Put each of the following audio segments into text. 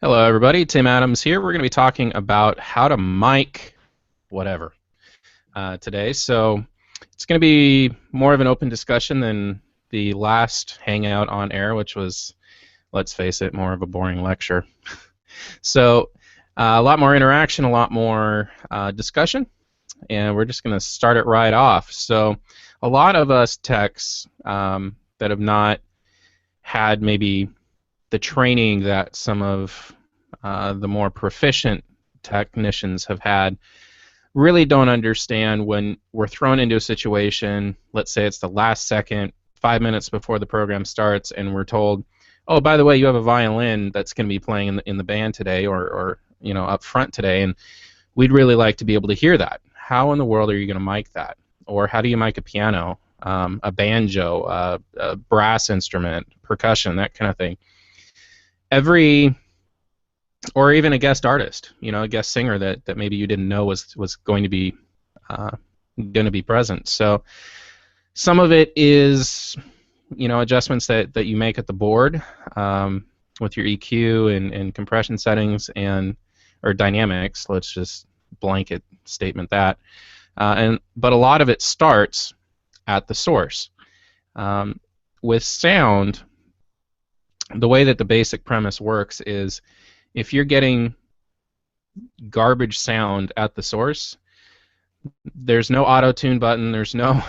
Hello, everybody. Tim Adams here. We're going to be talking about how to mic whatever today. So it's going to be more of an open discussion than the last Hangout on air, which was, let's face it, more of a boring lecture. So a lot more interaction, a lot more discussion, and we're just going to start it right off. So a lot of us techs that have not had maybe the training that some of the more proficient technicians have had really don't understand when we're thrown into a situation. Let's say it's the last second, 5 minutes before the program starts, and we're told, "Oh, by the way, you have a violin that's going to be playing in the band today, or up front today," and we'd really like to be able to hear that. How in the world are you going to mic that? Or how do you mic a piano, a banjo, a brass instrument, percussion, that kind of thing? Every Or even a guest artist, a guest singer that maybe you didn't know was uh, going to be present. So some of it is adjustments that you make at the board with your EQ and compression settings or dynamics. Let's just blanket statement that. But a lot of it starts at the source. With sound, the way that the basic premise works is if you're getting garbage sound at the source, there's no auto-tune button, there's no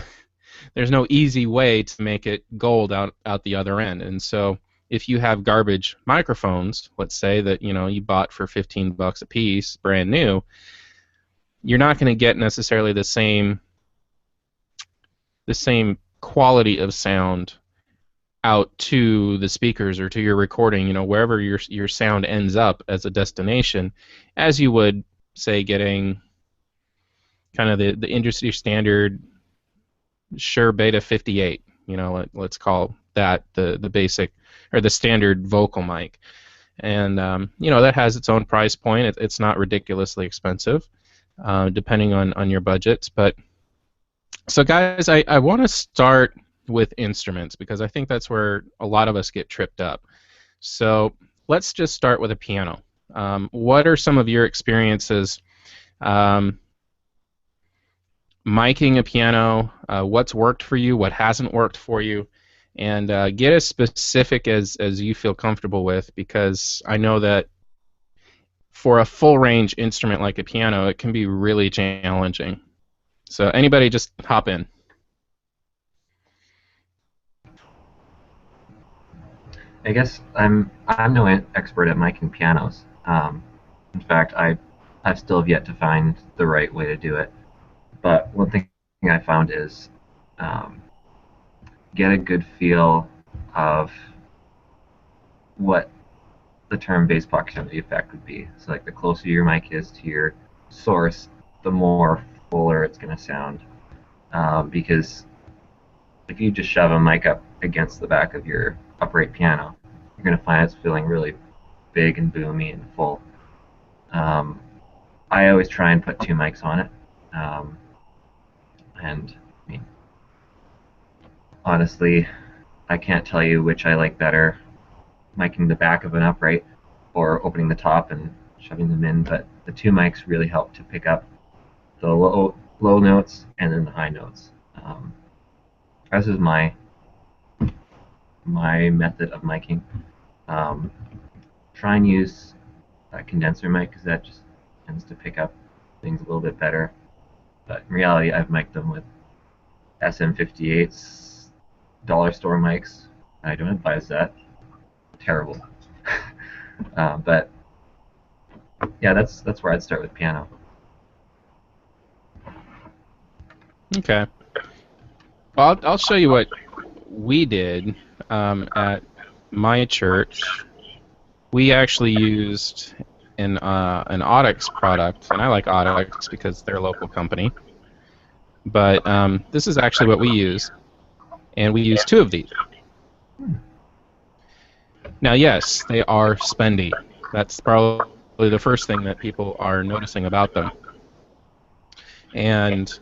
easy way to make it gold out the other end. And so if you have garbage microphones, let's say that you bought for $15 a piece, brand new, you're not going to get necessarily the same quality of sound out to the speakers or to your recording, wherever your sound ends up as a destination, as you would, say, getting kind of the industry standard Shure Beta 58. Let's call that the basic or the standard vocal mic. And that has its own price point. It's not ridiculously expensive, depending on your budgets. But so, guys, I want to start with instruments because I think that's where a lot of us get tripped up. So let's just start with a piano. What are some of your experiences miking a piano? What's worked for you? What hasn't worked for you? And get as specific as you feel comfortable with, because I know that for a full range instrument like a piano, it can be really challenging. So anybody just hop in. I guess I'm no expert at miking pianos. In fact, I still have yet to find the right way to do it. But one thing I found is um, get a good feel of what the term bass proximity effect would be. So like the closer your mic is to your source, the more fuller it's going to sound. Because if you just shove a mic up against the back of your upright piano, you're going to find it's feeling really big and boomy and full. Um, I always try and put two mics on it. Um, and I mean, honestly, I can't tell you which I like better, miking the back of an upright or opening the top and shoving them in. But the two mics really help to pick up the low notes and then the high notes. This is my method of miking. Um, Try and use a condenser mic because that just tends to pick up things a little bit better. But in reality, I've mic'd them with SM58s, dollar store mics. I don't advise that. Terrible. But yeah, that's where I'd start with piano. Okay. Well, I'll show you what we did at my church. We actually used an Audix product, and I like Audix because they're a local company. But this is actually what we use, and we use two of these. Now, yes, they are spendy. That's probably the first thing that people are noticing about them. And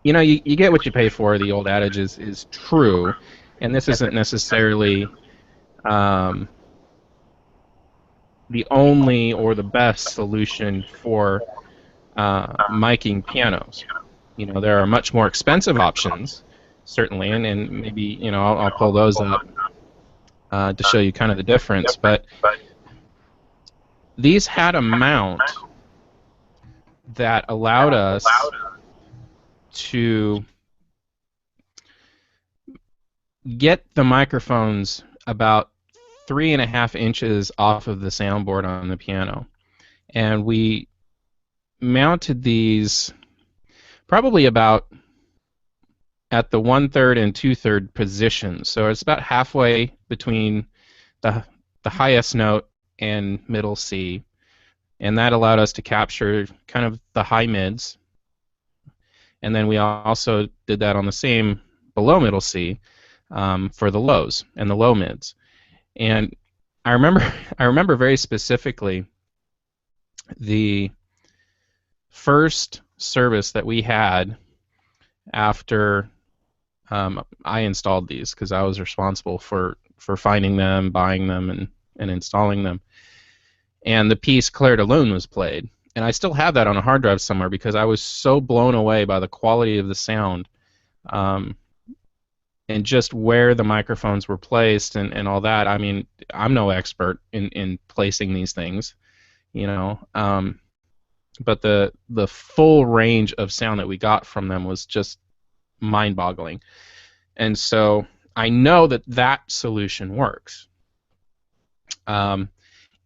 you get what you pay for. The old adage is true, and this isn't necessarily um, the only or the best solution for miking pianos. There are much more expensive options, certainly, and maybe I'll pull those up to show you kind of the difference. But these had a mount that allowed us to get the microphones about 3.5 inches off of the soundboard on the piano. And we mounted these probably about at the 1/3 and 2/3 positions. So it's about halfway between the highest note and middle C. And that allowed us to capture kind of the high mids. And then we also did that on the same below middle C for the lows and the low mids. And I remember very specifically the first service that we had after I installed these, because I was responsible for finding them, buying them, and installing them. And the piece Clair de Lune was played. And I still have that on a hard drive somewhere because I was so blown away by the quality of the sound and just where the microphones were placed and all that. I mean, I'm no expert in placing these things, but the full range of sound that we got from them was just mind-boggling. And so I know that solution works.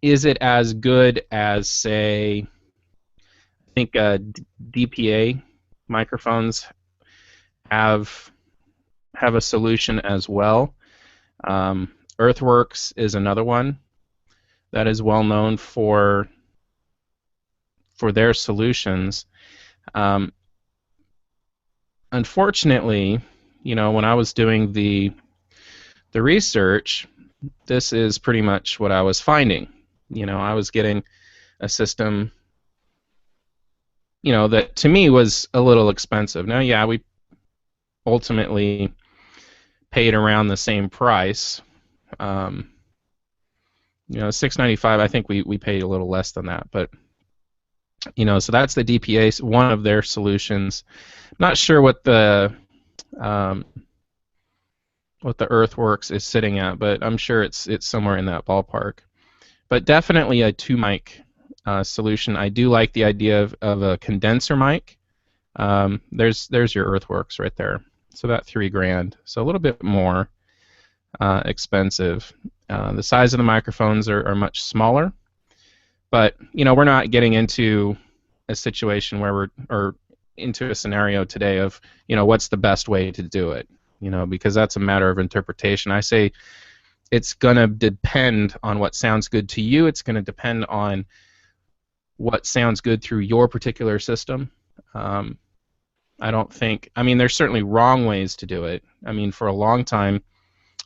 Is it as good as, say, I think DPA microphones have a solution as well? Earthworks is another one that is well known for their solutions. Unfortunately, when I was doing the research, this is pretty much what I was finding. I was getting a system, that to me was a little expensive. Now, yeah, we ultimately paid around the same price. $695. I think we paid a little less than that, but so that's the DPA, one of their solutions. Not sure what the Earthworks is sitting at, but I'm sure it's somewhere in that ballpark. But definitely a 2-mic solution. I do like the idea of a condenser mic. There's your Earthworks right there. So about $3,000. So a little bit more expensive. The size of the microphones are much smaller, but we're not getting into a situation where or into a scenario today of what's the best way to do it, because that's a matter of interpretation. I say it's going to depend on what sounds good to you. It's going to depend on what sounds good through your particular system. I don't think, there's certainly wrong ways to do it. For a long time,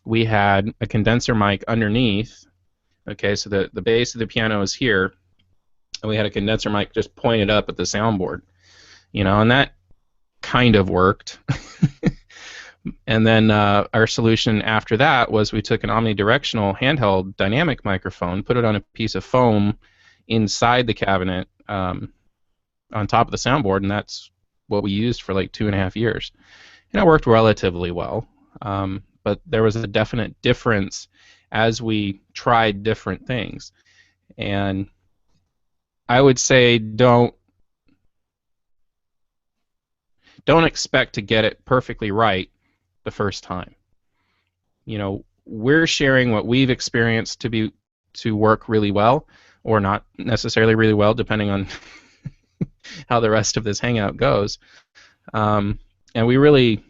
we had a condenser mic underneath. Okay, so the base of the piano is here, and we had a condenser mic just pointed up at the soundboard, and that kind of worked. And then our solution after that was we took an omnidirectional handheld dynamic microphone, put it on a piece of foam inside the cabinet on top of the soundboard, and that's what we used for like 2.5 years. And it worked relatively well, but there was a definite difference as we tried different things. And I would say don't expect to get it perfectly right the first time. We're sharing what we've experienced to work really well, or not necessarily really well, depending on how the rest of this hangout goes. And we really,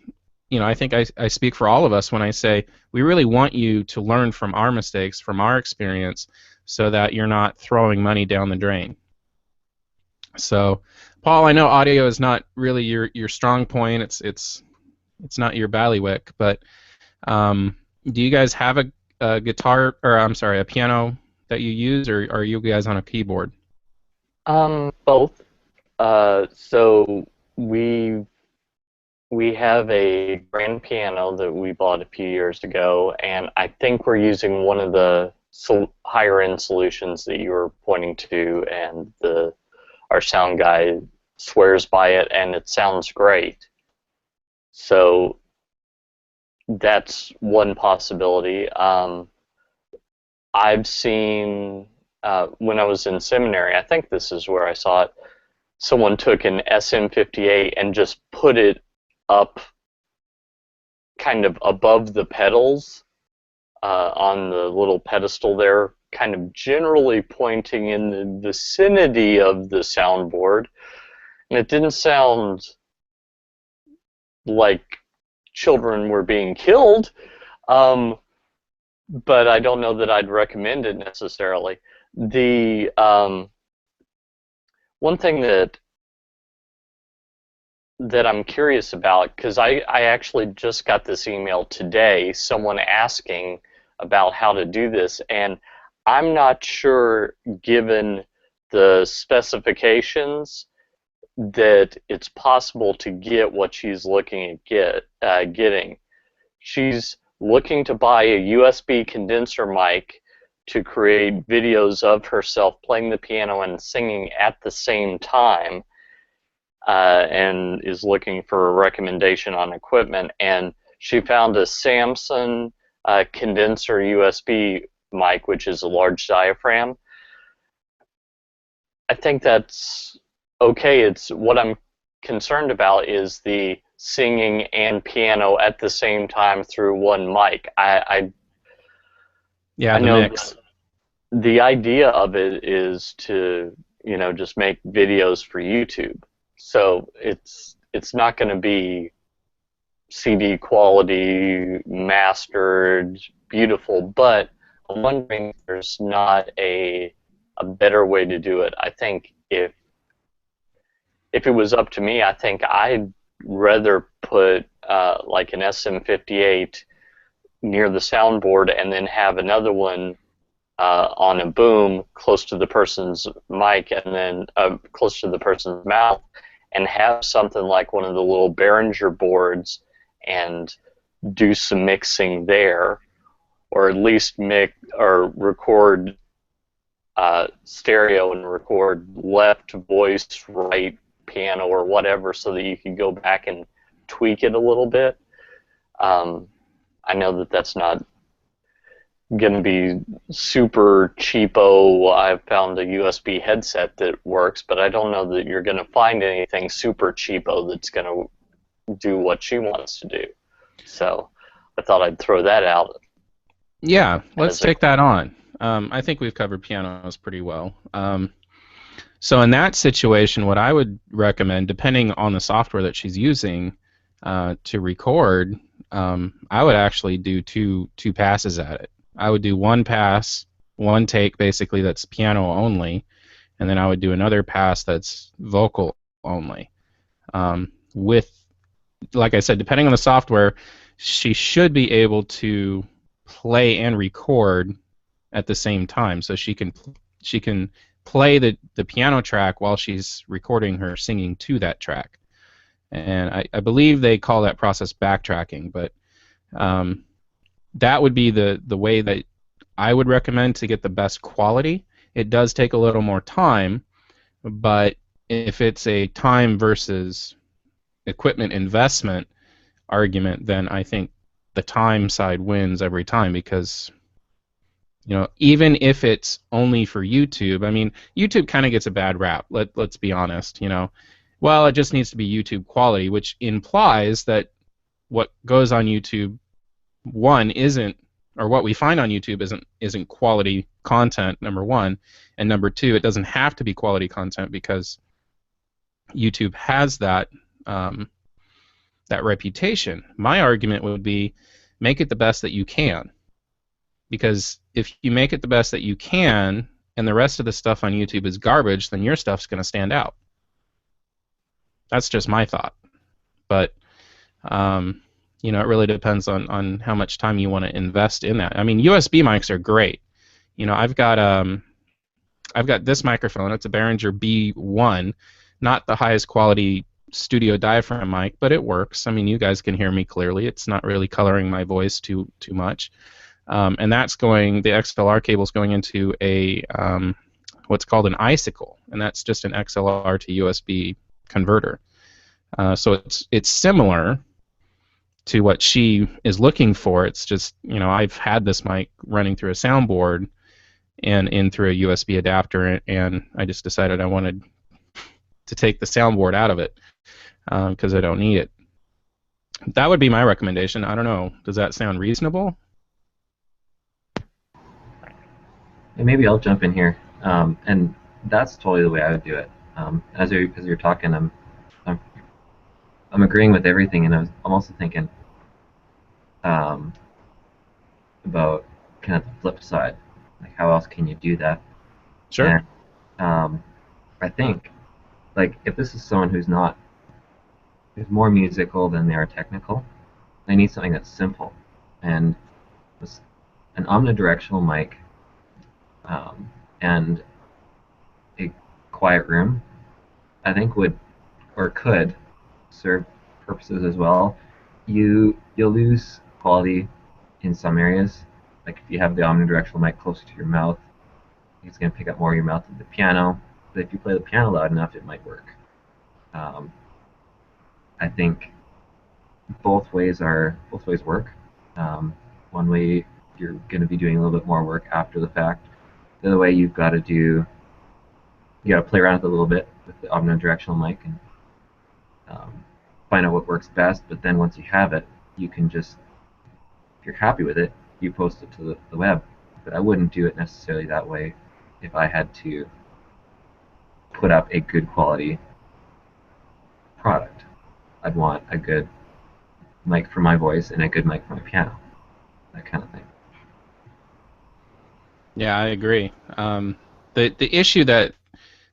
I think I speak for all of us when I say we really want you to learn from our mistakes, from our experience, so that you're not throwing money down the drain. So, Paul, I know audio is not really your strong point. It's not your bailiwick, but do you guys have a guitar, or I'm sorry, a piano that you use, or are you guys on a keyboard? Both. So we we have a grand piano that we bought a few years ago, and I think we're using one of the higher end solutions that you were pointing to, and our sound guy swears by it, and it sounds great. So that's one possibility. I've seen when I was in seminary, I think this is where I saw it. Someone took an SM58 and just put it up kind of above the pedals on the little pedestal there, kind of generally pointing in the vicinity of the soundboard. And it didn't sound like children were being killed, but I don't know that I'd recommend it necessarily. The one thing that I'm curious about, because I actually just got this email today, someone asking about how to do this, and I'm not sure, given the specifications, that it's possible to get what she's looking at getting. She's looking to buy a USB condenser mic to create videos of herself playing the piano and singing at the same time, and is looking for a recommendation on equipment. And she found a Samson condenser USB mic, which is a large diaphragm. I think that's okay. It's what I'm concerned about is the singing and piano at the same time through one mic. I know mix. the idea of it is to, just make videos for YouTube. So it's not going to be CD quality, mastered, beautiful, but I'm wondering if there's not a better way to do it. I think if it was up to me, I think I'd rather put like an SM58 near the soundboard and then have another one on a boom close to the person's mic and then close to the person's mouth, and have something like one of the little Behringer boards and do some mixing there, or at least record stereo and record left voice, right piano, or whatever, so that you can go back and tweak it a little bit. I know that that's not going to be super cheapo. I've found a USB headset that works, but I don't know that you're going to find anything super cheapo that's going to do what she wants to do. So I thought I'd throw that out. Yeah, let's take that on. I think we've covered pianos pretty well. So in that situation, what I would recommend, depending on the software that she's using to record, I would actually do two passes at it. I would do one pass, one take basically that's piano only, and then I would do another pass that's vocal only. With, like I said, depending on the software, she should be able to play and record at the same time, so she can play the piano track while she's recording her singing to that track. And I believe they call that process backtracking, but that would be the way that I would recommend to get the best quality. It does take a little more time, but if it's a time versus equipment investment argument, then I think the time side wins every time, because even if it's only for YouTube, I mean, YouTube kind of gets a bad rap. Let's be honest. Well, it just needs to be YouTube quality, which implies that what goes on YouTube, one, isn't, or what we find on YouTube isn't quality content, number one, and number two, it doesn't have to be quality content because YouTube has that that reputation. My argument would be, make it the best that you can, because if you make it the best that you can and the rest of the stuff on YouTube is garbage, then your stuff's going to stand out. That's just my thought. But it really depends on how much time you want to invest in that. I mean, USB mics are great. I've got this microphone. It's a Behringer B1, not the highest quality studio diaphragm mic, but it works. I mean, you guys can hear me clearly. It's not really coloring my voice too much. And that's going. The XLR cable is going into a what's called an icicle, and that's just an XLR to USB converter. So it's similar to what she is looking for. It's just, I've had this mic running through a soundboard and in through a USB adapter, and I just decided I wanted to take the soundboard out of it because I don't need it. That would be my recommendation. I don't know. Does that sound reasonable? And maybe I'll jump in here. And that's totally the way I would do it. As you're talking, I'm agreeing with everything, and I'm also thinking about kind of the flip side, like how else can you do that? Sure. And I think, like, if this is someone who's more musical than they are technical, they need something that's simple, and an omnidirectional mic and a quiet room, I think could serve purposes as well. You'll lose quality in some areas. Like if you have the omnidirectional mic closer to your mouth, it's going to pick up more of your mouth than the piano. But if you play the piano loud enough, it might work. I think both ways work. One way you're going to be doing a little bit more work after the fact. The other way you got to play around with it a little bit with the omnidirectional mic and find out what works best. But then once you have it, you can just, if you're happy with it, you post it to the web. But I wouldn't do it necessarily that way if I had to put up a good quality product. I'd want a good mic for my voice and a good mic for my piano, that kind of thing. Yeah, I agree. The issue that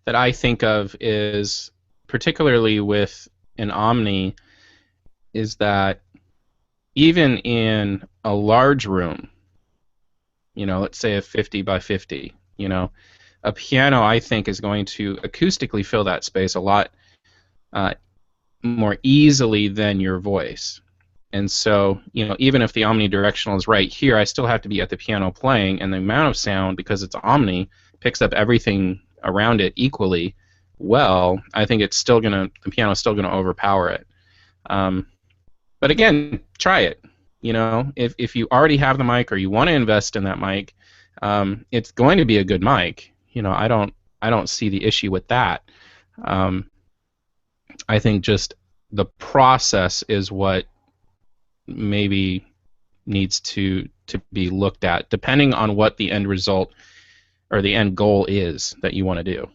I think of is, particularly with an Omni, is that even in a large room, let's say a 50 by 50, a piano, I think, is going to acoustically fill that space a lot more easily than your voice. And so, even if the omnidirectional is right here, I still have to be at the piano playing, and the amount of sound, because it's Omni, picks up everything around it equally well. I think the piano's still gonna overpower it. But again, try it. If you already have the mic or you want to invest in that mic, it's going to be a good mic. I don't see the issue with that. I think just the process is what maybe needs to be looked at, depending on what the end result or the end goal is that you want to do.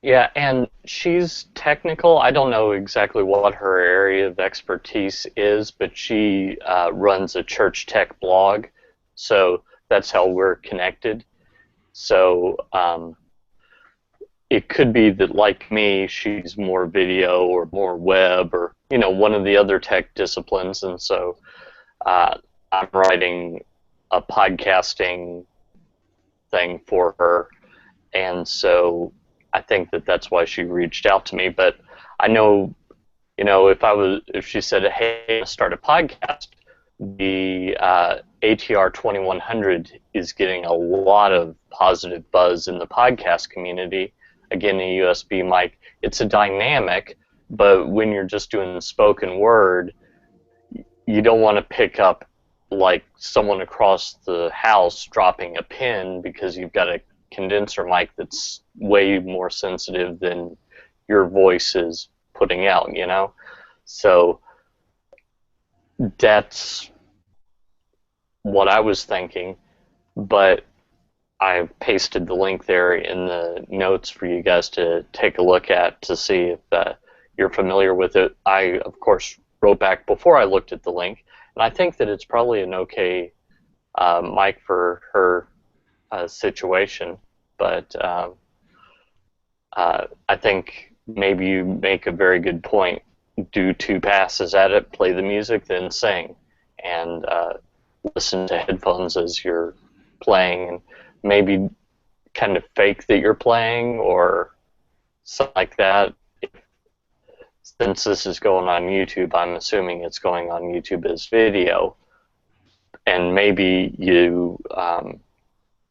Yeah, and she's technical. I don't know exactly what her area of expertise is, but she runs a church tech blog, so that's how we're connected. So it could be that, like me, she's more video or more web or one of the other tech disciplines, and so I'm writing a podcasting thing for her, and so I think that's why she reached out to me. But I know, if she said, "Hey, let's start a podcast," the ATR 2100 is getting a lot of positive buzz in the podcast community. Again, a USB mic. It's a dynamic, but when you're just doing the spoken word, you don't want to pick up like someone across the house dropping a pin, because you've got a condenser mic that's way more sensitive than your voice is putting out, So that's what I was thinking, but I pasted the link there in the notes for you guys to take a look at to see if you're familiar with it. I, of course, wrote back before I looked at the link, and I think that it's probably an okay mic for her situation, but I think maybe you make a very good point. Do 2 passes at it, play the music, then sing, and listen to headphones as you're playing, and maybe kind of fake that you're playing, or something like that. Since this is going on YouTube, I'm assuming it's going on YouTube as video, and maybe you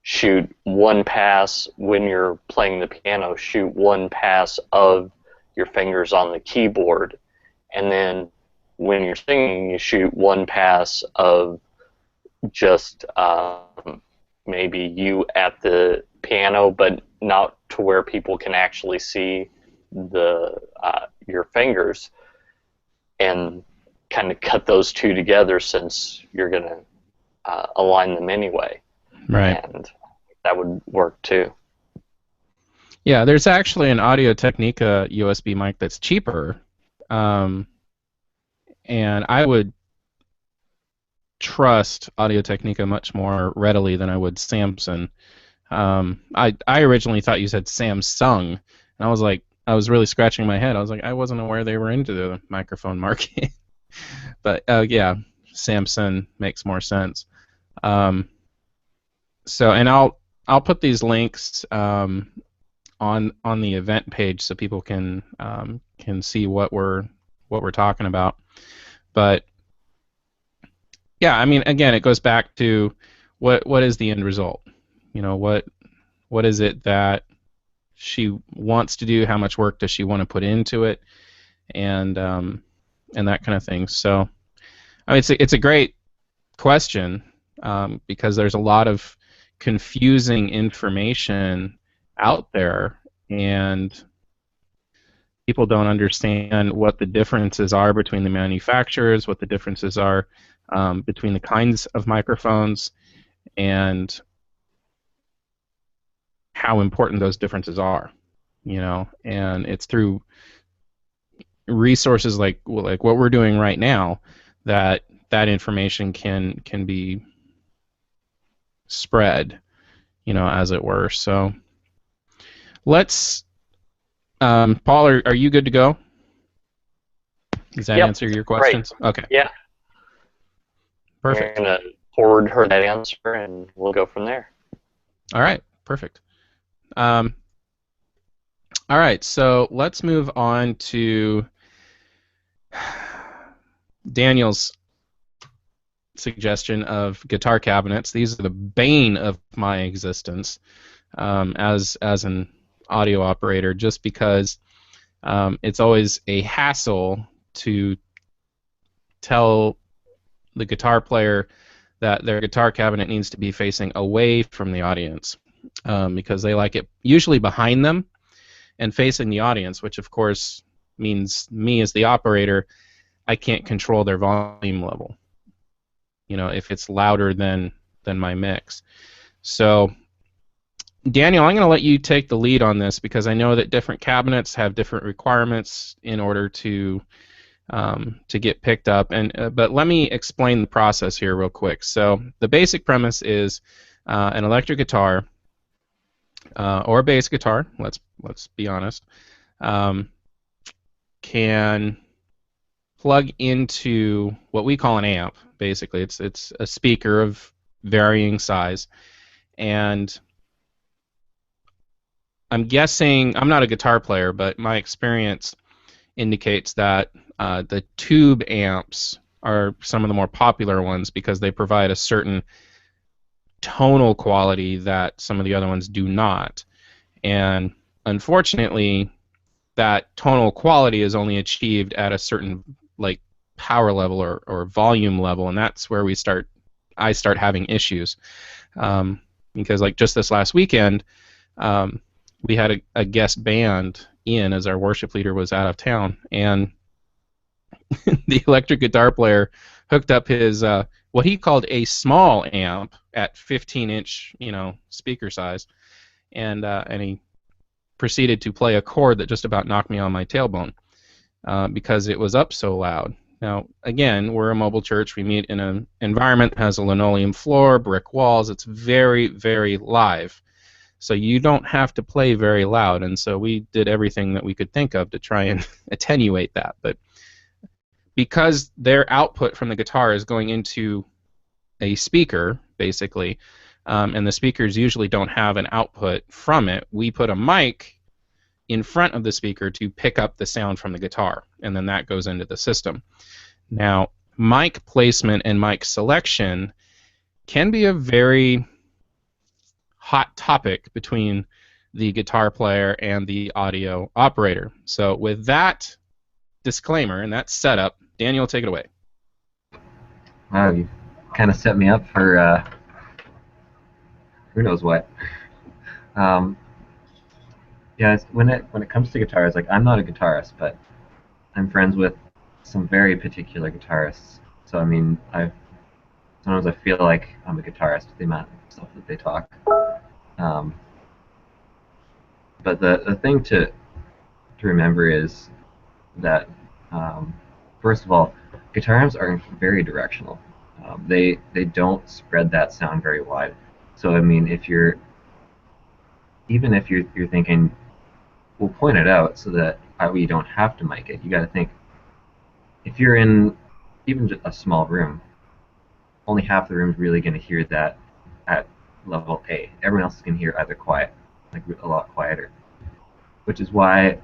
shoot one pass when you're playing the piano, shoot one pass of your fingers on the keyboard, and then when you're singing, you shoot one pass of just maybe you at the piano, but not to where people can actually see the your fingers, and kind of cut those two together, since you're going to align them anyway. Right. And that would work too. Yeah, there's actually an Audio Technica USB mic that's cheaper, and I would trust Audio Technica much more readily than I would Samson. I originally thought you said Samsung, and I was like, I was really scratching my head. I was like, I wasn't aware they were into the microphone market. But yeah, Samson makes more sense. So, and I'll put these links on the event page so people can see what we're talking about. But yeah, I mean, again, it goes back to what is the end result? You know, what is it that she wants to do? How much work does she want to put into it? And that kind of thing. So, I mean, it's a great question because there's a lot of confusing information out there, and people don't understand what the differences are between the manufacturers, what the differences are between the kinds of microphones, and how important those differences are. You know, and it's through resources like what we're doing right now that information can be spread, you know, as it were. So let's Paul, are you good to go? Does that answer your questions? Great. Okay. Yeah. Perfect. I'm going to forward her that answer, and we'll go from there. All right. Perfect. All right. So let's move on to Daniel's suggestion of guitar cabinets. These are the bane of my existence as an audio operator, just because it's always a hassle to tell the guitar player that their guitar cabinet needs to be facing away from the audience because they like it usually behind them and facing the audience, which of course means me as the operator, I can't control their volume level, you know, if it's louder than my mix. So Daniel, I'm going to let you take the lead on this because I know that different cabinets have different requirements in order to get picked up. But let me explain the process here real quick. So the basic premise is an electric guitar or a bass guitar. Let's be honest. Can plug into what we call an amp. Basically, it's a speaker of varying size, and I'm guessing, I'm not a guitar player, but my experience indicates that the tube amps are some of the more popular ones because they provide a certain tonal quality that some of the other ones do not. And unfortunately, that tonal quality is only achieved at a certain like power level or volume level, and that's where I start having issues. Because like just this last weekend, we had a guest band in as our worship leader was out of town, and the electric guitar player hooked up his what he called a small amp at 15-inch, you know, speaker size, and he proceeded to play a chord that just about knocked me on my tailbone because it was up so loud. Now, again, we're a mobile church. We meet in an environment that has a linoleum floor, brick walls. It's very, very live. So you don't have to play very loud, and so we did everything that we could think of to try and attenuate that. But because their output from the guitar is going into a speaker, basically, and the speakers usually don't have an output from it, we put a mic in front of the speaker to pick up the sound from the guitar, and then that goes into the system. Now, mic placement and mic selection can be a very hot topic between the guitar player and the audio operator. So with that disclaimer and that setup, Daniel, take it away. Wow, you kind of set me up for who knows what. Yeah, when it comes to guitars, like I'm not a guitarist, but I'm friends with some very particular guitarists. So I mean, sometimes I feel like I'm a guitarist with the amount of stuff that they talk. But the thing to remember is that first of all, guitar amps are very directional. They don't spread that sound very wide. So I mean, even if you're thinking, we'll point it out so that we don't have to mic it. You got to think, if you're in even just a small room, only half the room is really going to hear that at level A. Everyone else is going to hear either quiet, like a lot quieter, which is why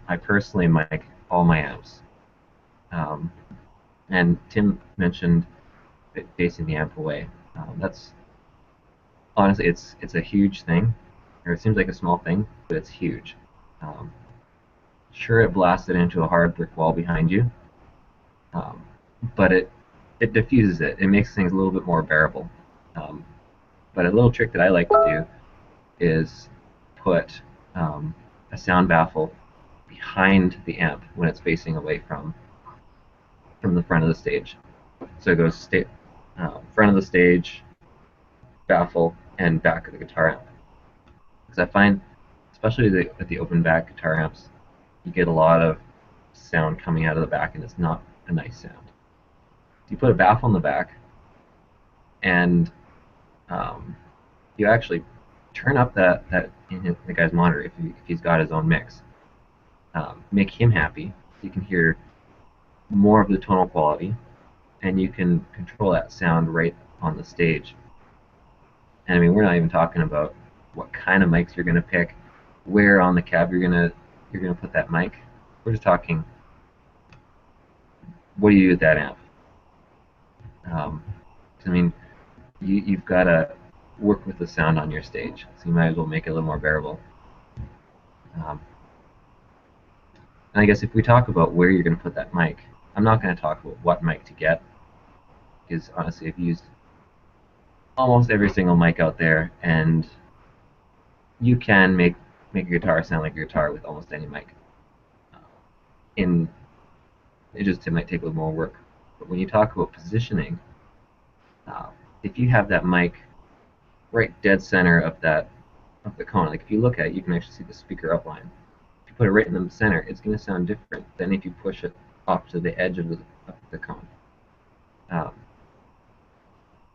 I personally mic all my amps. And Tim mentioned facing the amp away. That's honestly, it's a huge thing, or it seems like a small thing, but it's huge. Sure, it blasted into a hard brick wall behind you, but it diffuses it. It makes things a little bit more bearable. But a little trick that I like to do is put a sound baffle behind the amp when it's facing away from the front of the stage. So it goes front of the stage, baffle, and back of the guitar amp. Because I find, especially with the open back guitar amps, you get a lot of sound coming out of the back, and it's not a nice sound. You put a baffle in the back, and you actually turn up that in the guy's monitor if he's got his own mix. Make him happy. You can hear more of the tonal quality, and you can control that sound right on the stage. And I mean, we're not even talking about what kind of mics you're going to pick, where on the cab you're gonna put that mic. We're just talking, what do you do with that amp? I mean, you've got to work with the sound on your stage, so you might as well make it a little more bearable. And I guess if we talk about where you're going to put that mic, I'm not going to talk about what mic to get, because honestly, I've used almost every single mic out there, and you can make a guitar sound like a guitar with almost any mic. It might take a little more work. But when you talk about positioning, if you have that mic right dead center of the cone, like if you look at it, you can actually see the speaker upline. If you put it right in the center, it's going to sound different than if you push it off to the edge of the cone.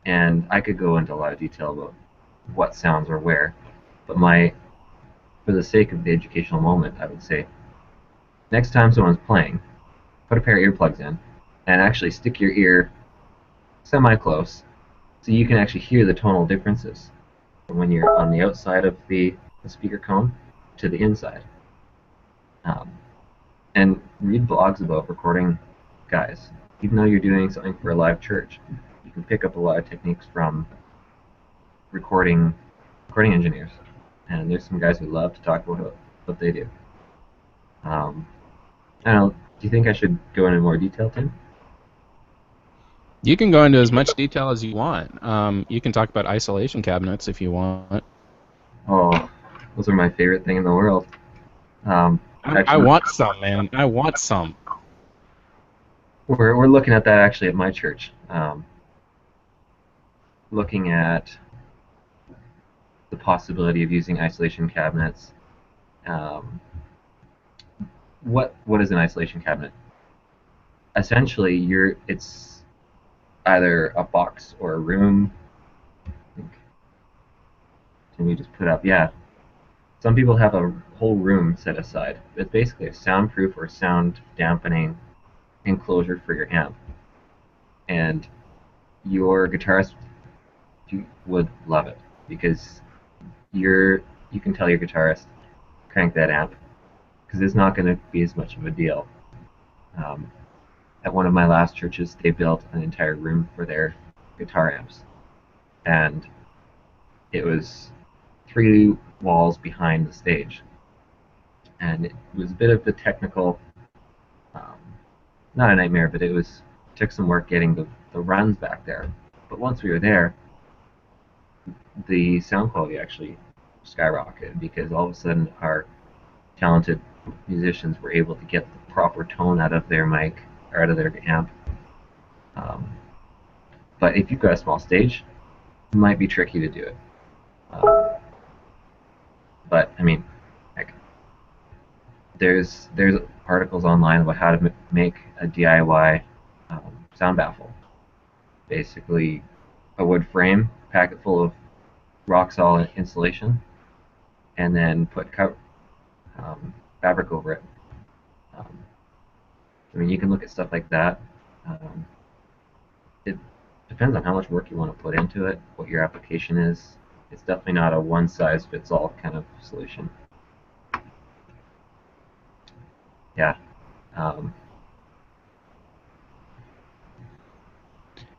And I could go into a lot of detail about what sounds are where, but for the sake of the educational moment, I would say, next time someone's playing, put a pair of earplugs in, and actually stick your ear semi-close, so you can actually hear the tonal differences from when you're on the outside of the speaker cone to the inside. And read blogs about recording guys. Even though you're doing something for a live church, you can pick up a lot of techniques from recording engineers. And there's some guys who love to talk about what they do. I don't know, do you think I should go into more detail, Tim? You can go into as much detail as you want. You can talk about isolation cabinets if you want. Oh, those are my favorite thing in the world. I want some, man. I want some. We're looking at that actually at my church. Looking at the possibility of using isolation cabinets. What is an isolation cabinet? Essentially, it's either a box or a room. Can you just put up? Yeah. Some people have a whole room set aside. It's basically a soundproof or sound dampening enclosure for your amp. And your guitarist would love it, because you can tell your guitarist, crank that amp because it's not going to be as much of a deal. Um, at one of my last churches, they built an entire room for their guitar amps, and it was 3 walls behind the stage, and it was a bit of the technical, um, not a nightmare, but it took some work getting the runs back there. But once we were there, the sound quality actually skyrocketed because all of a sudden our talented musicians were able to get the proper tone out of their mic or out of their amp. Um, but if you've got a small stage, it might be tricky to do it. But I mean, heck, there's articles online about how to make a DIY sound baffle. Basically, a wood frame, pack it full of rock solid insulation, and then put fabric over it. I mean, you can look at stuff like that. It depends on how much work you want to put into it, what your application is. It's definitely not a one-size-fits-all kind of solution. Yeah.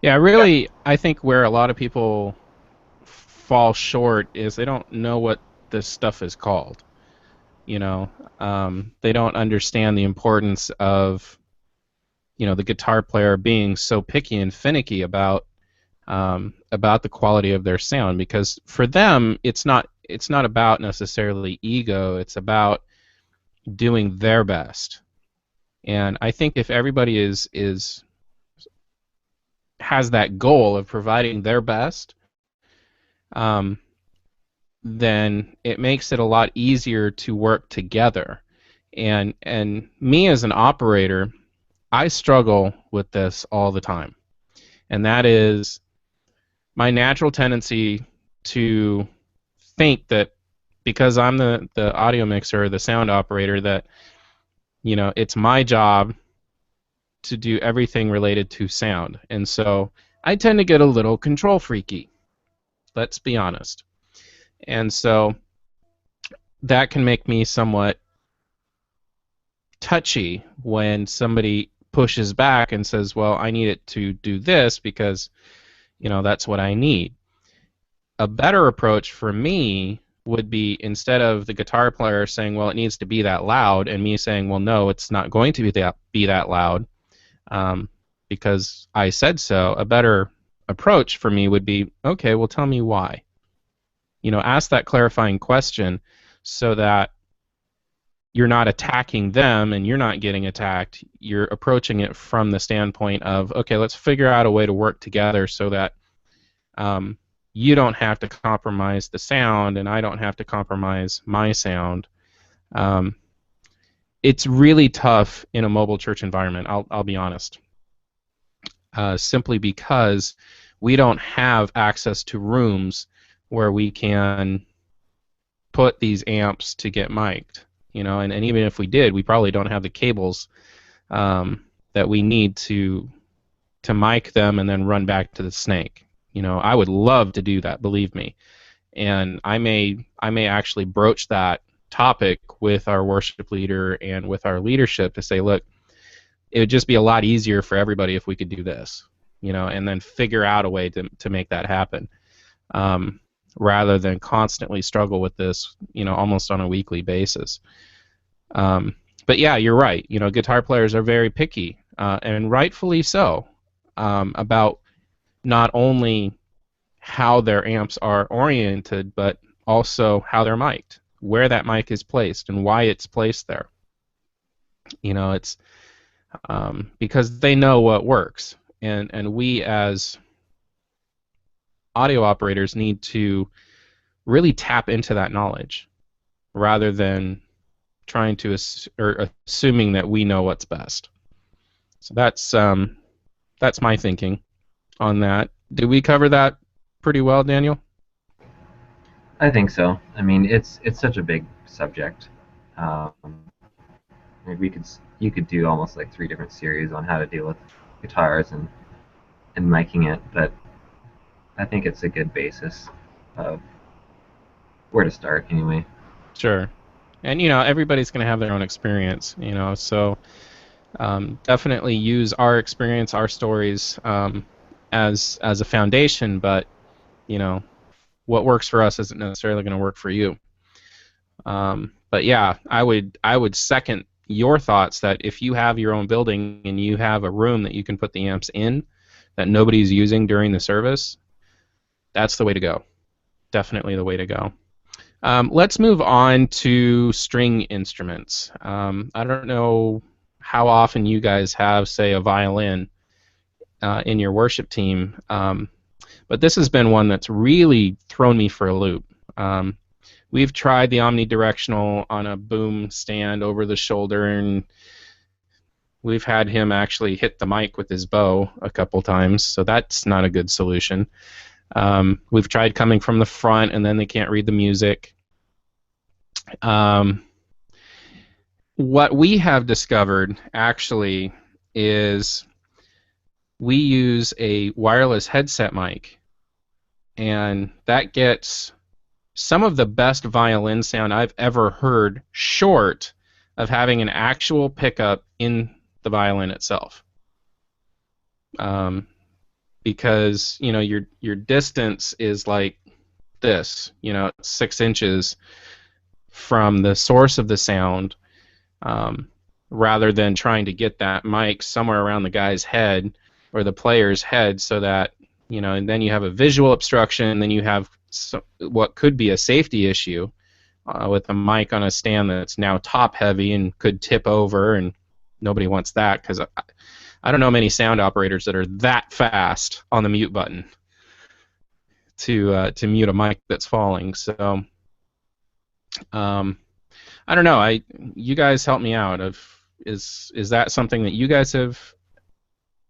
Yeah, really, I think where a lot of people fall short is they don't know what this stuff is called. You know, they don't understand the importance of, you know, the guitar player being so picky and finicky about the quality of their sound, because for them it's not about necessarily ego. It's about doing their best. And I think if everybody has that goal of providing their best, then it makes it a lot easier to work together. And me as an operator, I struggle with this all the time. And that is my natural tendency to think that because I'm the audio mixer, the sound operator, that, you know, it's my job to do everything related to sound. And so I tend to get a little control freaky. Let's be honest. And so that can make me somewhat touchy when somebody pushes back and says, well, I need it to do this because, you know, that's what I need. A better approach for me would be, instead of the guitar player saying, well, it needs to be that loud, and me saying, well, no, it's not going to be that loud because I said so, a better approach for me would be, okay, well, tell me why. You know, ask that clarifying question so that you're not attacking them and you're not getting attacked. You're approaching it from the standpoint of, okay, let's figure out a way to work together so that you don't have to compromise the sound and I don't have to compromise my sound. It's really tough in a mobile church environment, I'll be honest, simply because we don't have access to rooms where we can put these amps to get mic'd. You know, and even if we did, we probably don't have the cables that we need to mic them and then run back to the snake. You know, I would love to do that, believe me. And I may actually broach that topic with our worship leader and with our leadership to say, look, it would just be a lot easier for everybody if we could do this, you know, and then figure out a way to make that happen, rather than constantly struggle with this, you know, almost on a weekly basis. But yeah, you're right. You know, guitar players are very picky, and rightfully so, about not only how their amps are oriented, but also how they're mic'd, where that mic is placed, and why it's placed there. You know, it's because they know what works, and we as audio operators need to really tap into that knowledge rather than trying to assuming that we know what's best. So that's my thinking on that. Did we cover that pretty well, Daniel? I think so. I mean, it's such a big subject. You could do almost like 3 different series on how to deal with guitars and miking it, but I think it's a good basis of where to start anyway. Sure. And everybody's going to have their own experience. So definitely use our experience, our stories as a foundation. But what works for us isn't necessarily going to work for you. But yeah, I would second your thoughts that if you have your own building and you have a room that you can put the amps in that nobody's using during the service, that's the way to go. Definitely the way to go. Let's move on to string instruments. I don't know how often you guys have, say, a violin in your worship team, but this has been one that's really thrown me for a loop. We've tried the omnidirectional on a boom stand over the shoulder, and we've had him actually hit the mic with his bow a couple times, so that's not a good solution. We've tried coming from the front, and then they can't read the music. What we have discovered, actually, is we use a wireless headset mic, and that gets some of the best violin sound I've ever heard, short of having an actual pickup in the violin itself. Because your distance is like this, 6 inches from the source of the sound, rather than trying to get that mic somewhere around the guy's head or the player's head, so that and then you have a visual obstruction, and then you have what could be a safety issue with a mic on a stand that's now top heavy and could tip over, and nobody wants that, because I don't know many sound operators that are that fast on the mute button to mute a mic that's falling. So I don't know. You guys help me out. Is that something that you guys have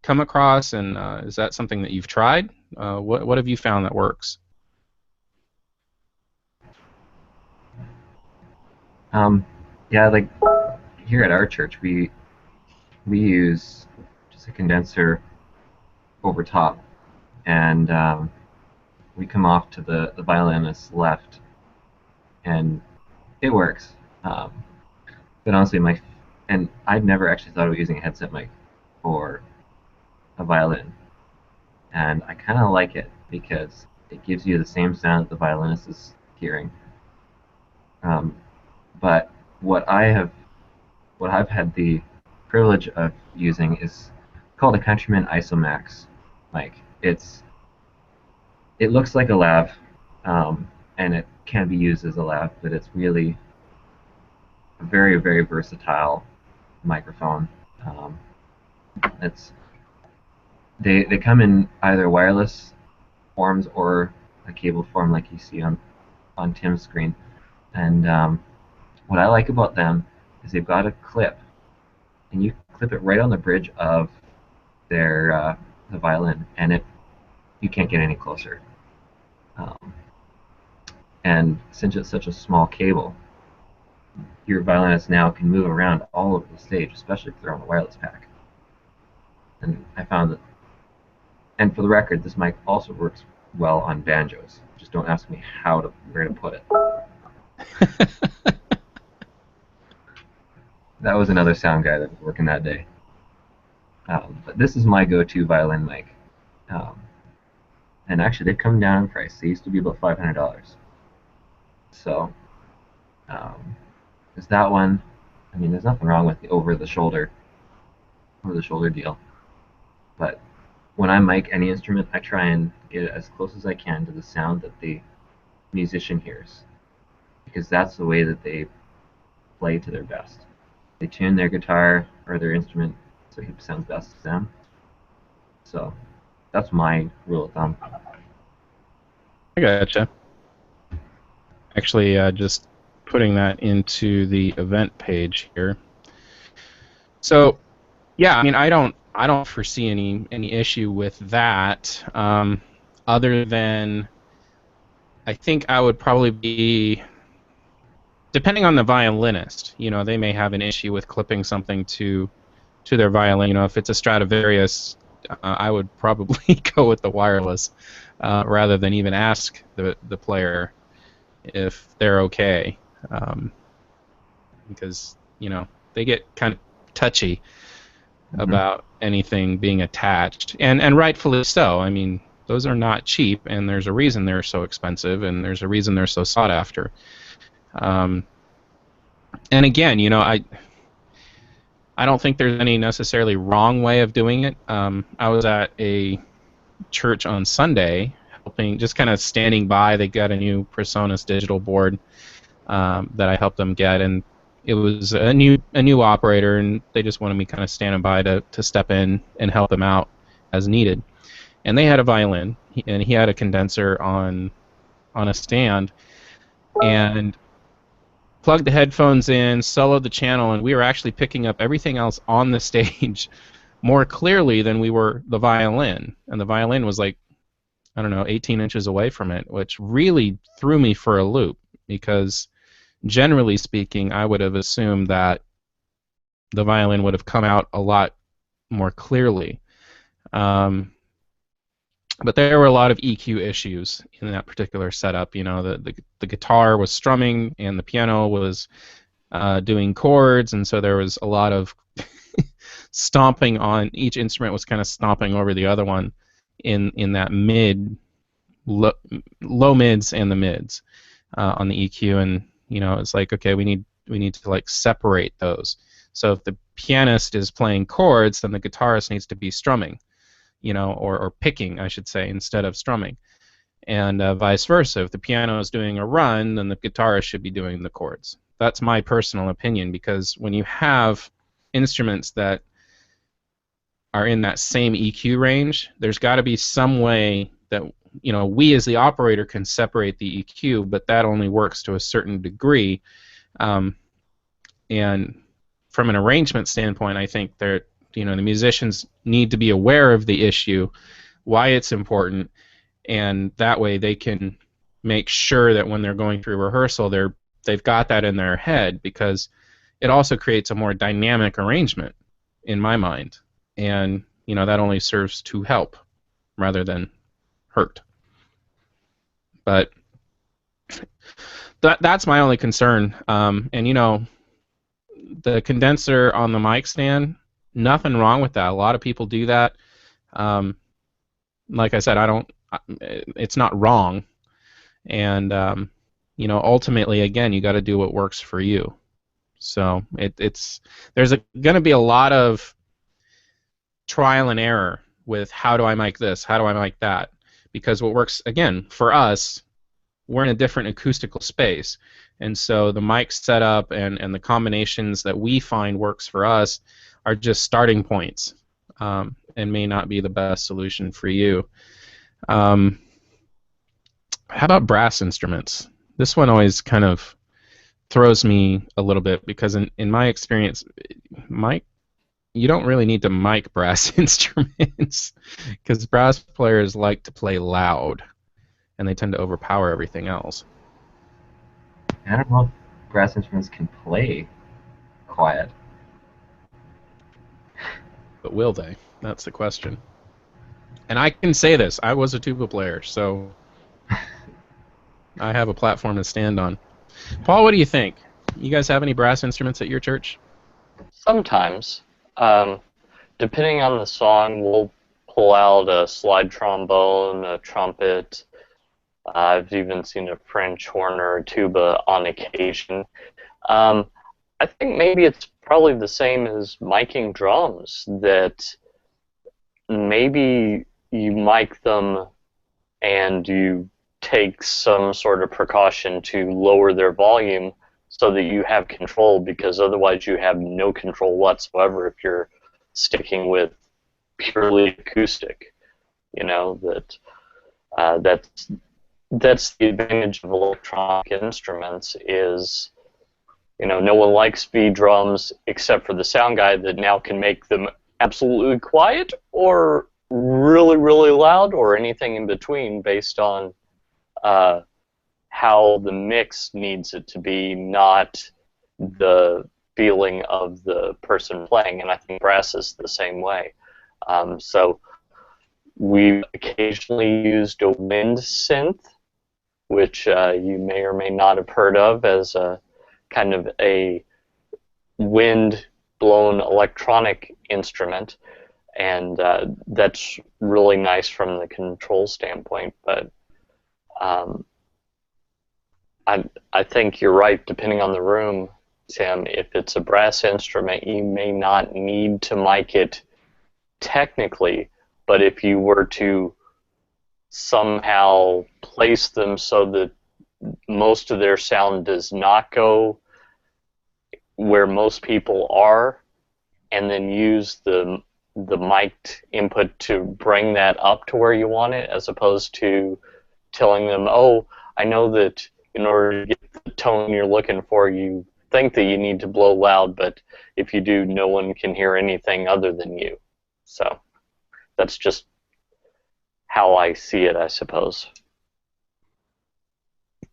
come across, and is that something that you've tried? What have you found that works? Yeah, like here at our church, we use just a condenser over top, and we come off to the violinist's left, and it works. But honestly, and I'd never actually thought of using a headset mic for a violin, and I kind of like it because it gives you the same sound that the violinist is hearing. But what I've had the privilege of using is called a Countryman ISOMAX mic. It looks like a lav, and it can be used as a lav, but it's really a very, very versatile microphone. They come in either wireless forms or a cable form, like you see on Tim's screen. And what I like about them is they've got a clip, and you clip it right on the bridge of the violin, and you can't get any closer. And since it's such a small cable, your violinist now can move around all over the stage, especially if they're on a wireless pack. And I found that, and for the record, this mic also works well on banjos. Just don't ask me where to put it. That was another sound guy that was working that day. But this is my go-to violin mic. And actually, they've come down in price. They used to be about $500. So, there's that one. I mean, there's nothing wrong with the over-the-shoulder deal. But when I mic any instrument, I try and get it as close as I can to the sound that the musician hears, because that's the way that they play to their best. They tune their guitar or their instrument so it sounds best to them. So that's my rule of thumb. I gotcha. Actually, just putting that into the event page here. So, yeah, I mean, I don't foresee any issue with that, other than I think I would probably be, depending on the violinist, they may have an issue with clipping something to their violin. If it's a Stradivarius, I would probably go with the wireless rather than even ask the player if they're okay. because they get kind of touchy about anything being attached, and rightfully so. I mean, those are not cheap, and there's a reason they're so expensive, and there's a reason they're so sought after. And again, I don't think there's any necessarily wrong way of doing it. I was at a church on Sunday, helping, just kind of standing by. They got a new PreSonus digital board that I helped them get, and it was a new operator, and they just wanted me kind of standing by to step in and help them out as needed. And they had a violin, and he had a condenser on a stand, and plugged the headphones in, soloed the channel, and we were actually picking up everything else on the stage more clearly than we were the violin. And the violin was like, I don't know, 18 inches away from it, which really threw me for a loop, because generally speaking, I would have assumed that the violin would have come out a lot more clearly. But there were a lot of EQ issues in that particular setup. The guitar was strumming and the piano was doing chords, and so there was a lot of stomping on each instrument. Was kind of stomping over the other one in that low mids and the mids on the EQ, and it's like, okay, we need to like separate those. So if the pianist is playing chords, then the guitarist needs to be strumming. Or picking, I should say, instead of strumming. And vice versa. If the piano is doing a run, then the guitarist should be doing the chords. That's my personal opinion, because when you have instruments that are in that same EQ range, there's got to be some way that we as the operator can separate the EQ, but that only works to a certain degree. And from an arrangement standpoint, I think the musicians need to be aware of the issue, why it's important, and that way they can make sure that when they're going through rehearsal, they've got that in their head, because it also creates a more dynamic arrangement in my mind, and that only serves to help rather than hurt. But that's my only concern. And the condenser on the mic stand, nothing wrong with that. A lot of people do that. Like I said, it's not wrong. And ultimately, again, you got to do what works for you. So there's going to be a lot of trial and error with how do I mic this, how do I mic that, because what works, again, for us, we're in a different acoustical space, and so the mic setup and the combinations that we find works for us are just starting points, and may not be the best solution for you. How about brass instruments? This one always kind of throws me a little bit, because in my experience, you don't really need to mic brass instruments, because brass players like to play loud, and they tend to overpower everything else. I don't know if brass instruments can play quiet. But will they? That's the question. And I can say this, I was a tuba player, so I have a platform to stand on. Paul, what do you think? You guys have any brass instruments at your church? Sometimes. Depending on the song, we'll pull out a slide trombone, a trumpet. I've even seen a French horn or a tuba on occasion. I think maybe it's probably the same as miking drums, that maybe you mic them and you take some sort of precaution to lower their volume so that you have control, because otherwise you have no control whatsoever if you're sticking with purely acoustic. That's the advantage of electronic instruments is, no one likes V drums except for the sound guy that now can make them absolutely quiet or really, really loud or anything in between based on how the mix needs it to be, not the feeling of the person playing. And I think brass is the same way. So we've occasionally used a wind synth, which you may or may not have heard of as a kind of a wind-blown electronic instrument, and that's really nice from the control standpoint. But um, I think you're right. Depending on the room, Tim, if it's a brass instrument, you may not need to mic it technically, but if you were to somehow place them so that most of their sound does not go where most people are, and then use the mic'd input to bring that up to where you want it, as opposed to telling them, oh, I know that in order to get the tone you're looking for, you think that you need to blow loud, but if you do, no one can hear anything other than you. So that's just how I see it, I suppose.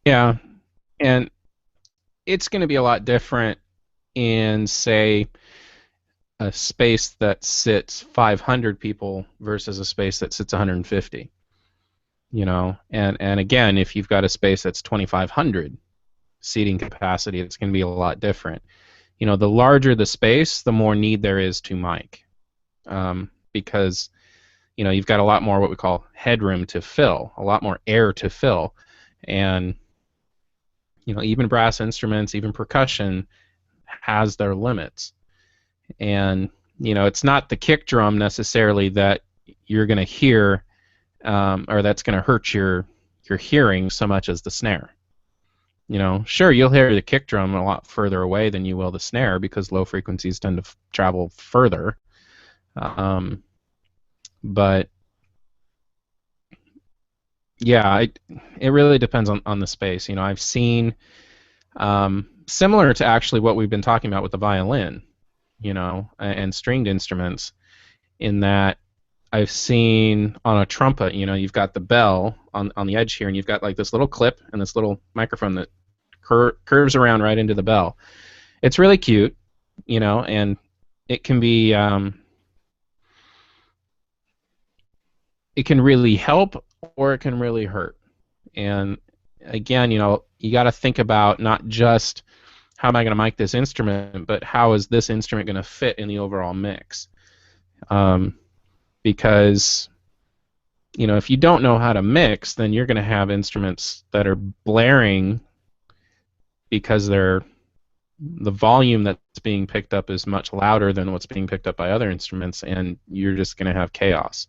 Yeah, and it's going to be a lot different in, say, a space that sits 500 people versus a space that sits 150. You know, and again, if you've got a space that's 2,500 seating capacity, it's going to be a lot different. You know, the larger the space, the more need there is to mic, because you know you've got a lot more what we call headroom to fill, a lot more air to fill, and you know even brass instruments, even percussion has their limits. And you know it's not the kick drum necessarily that you're going to hear, or that's going to hurt your hearing so much as the snare. You know, sure, you'll hear the kick drum a lot further away than you will the snare because low frequencies tend to travel further. But yeah, it really depends on the space. You know, I've seen similar to actually what we've been talking about with the violin, you know, and stringed instruments, in that I've seen on a trumpet, you know, you've got the bell on the edge here, and you've got like this little clip and this little microphone that curves around right into the bell. It's really cute, you know, and it can be it can really help or it can really hurt. And again, you know, you got to think about not just how am I going to mic this instrument, but how is this instrument going to fit in the overall mix? Because you know, if you don't know how to mix, then you're going to have instruments that are blaring because the volume that's being picked up is much louder than what's being picked up by other instruments, and you're just going to have chaos.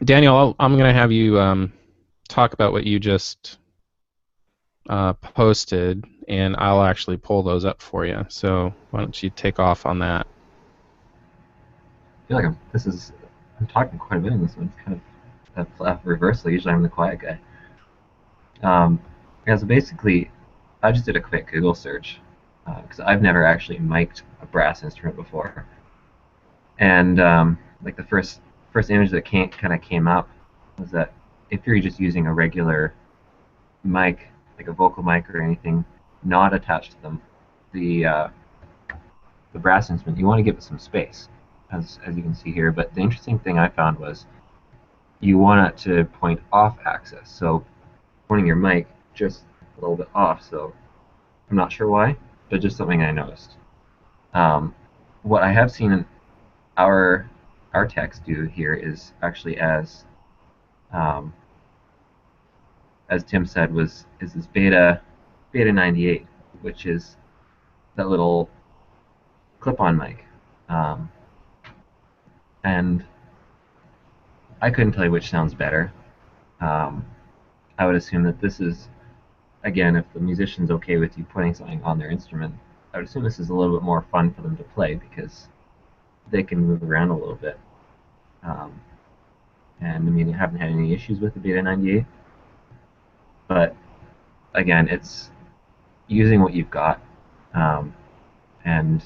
Daniel, I'm going to have you talk about what you just posted, and I'll actually pull those up for you. So why don't you take off on that? I feel like I'm talking quite a bit in this one. It's kind of reversal. Usually I'm the quiet guy. Yeah, so basically, I just did a quick Google search because I've never actually mic'd a brass instrument before. And like the first image that kind of came up was that if you're just using a regular mic, like a vocal mic or anything, not attached to them, the brass instrument, you want to give it some space, as you can see here. But the interesting thing I found was you want it to point off axis, so pointing your mic just a little bit off. So I'm not sure why, but just something I noticed. What I have seen in our techs do here is actually, as Tim said, is this Beta 98, which is that little clip-on mic, and I couldn't tell you which sounds better. I would assume that this is, again, if the musician's okay with you putting something on their instrument, I would assume this is a little bit more fun for them to play because they can move around a little bit. And I mean, I haven't had any issues with the Beta 98, but again, it's using what you've got, and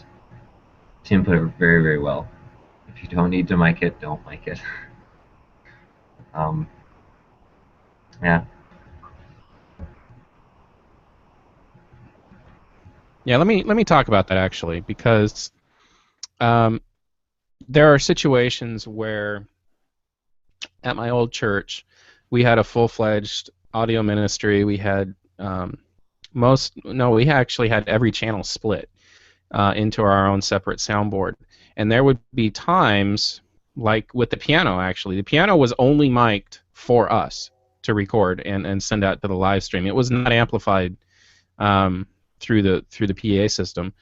Tim put it very, very well. If you don't need to mic it, don't mic it. Yeah. Yeah, let me talk about that actually, because there are situations where at my old church we had a full-fledged audio ministry. We had No, we actually had every channel split into our own separate soundboard. And there would be times, like with the piano, actually. The piano was only mic'd for us to record and send out to the live stream. It was not amplified through the PA system,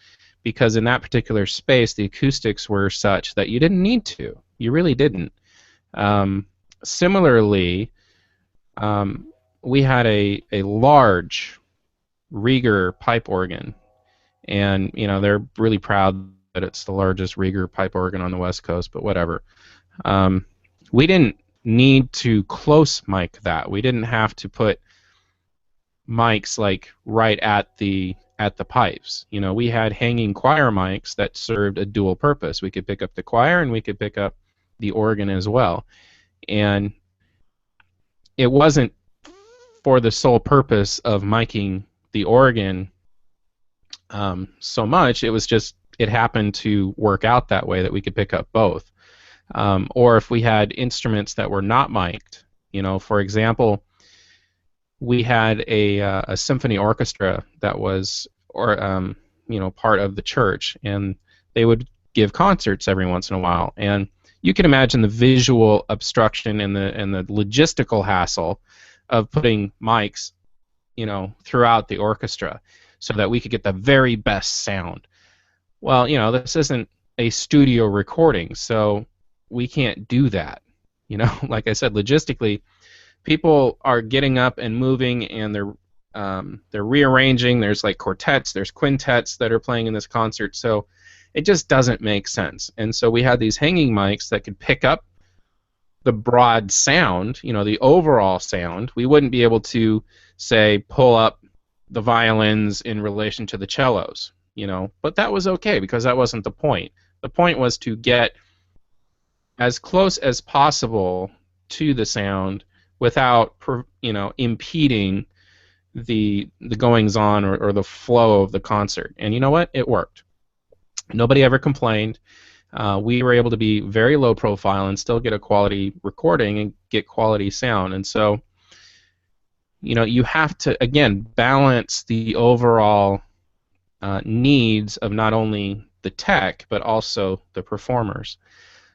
because in that particular space, the acoustics were such that you didn't need to. You really didn't. Similarly, we had a large Rieger pipe organ, and they're really proud that it's the largest Rieger pipe organ on the West Coast, but whatever. We didn't need to close mic that. We didn't have to put mics like right at the pipes. We had hanging choir mics that served a dual purpose. We could pick up the choir and we could pick up the organ as well. And it wasn't for the sole purpose of miking the organ so much. It was just, it happened to work out that way that we could pick up both. Or if we had instruments that were not mic'd, for example, we had a symphony orchestra that was part of the church, and they would give concerts every once in a while. And you can imagine the visual obstruction and the logistical hassle of putting mics, throughout the orchestra so that we could get the very best sound. Well, this isn't a studio recording, so we can't do that. Like I said, logistically, people are getting up and moving, and they're rearranging. There's like quartets, there's quintets that are playing in this concert, so it just doesn't make sense. And so we had these hanging mics that could pick up the broad sound, the overall sound. We wouldn't be able to, say, pull up the violins in relation to the cellos, but that was okay because that wasn't the point. The point was to get as close as possible to the sound without, impeding the goings-on or the flow of the concert. And you know what? It worked. Nobody ever complained. We were able to be very low profile and still get a quality recording and get quality sound. And so, you have to, again, balance the overall needs of not only the tech but also the performers.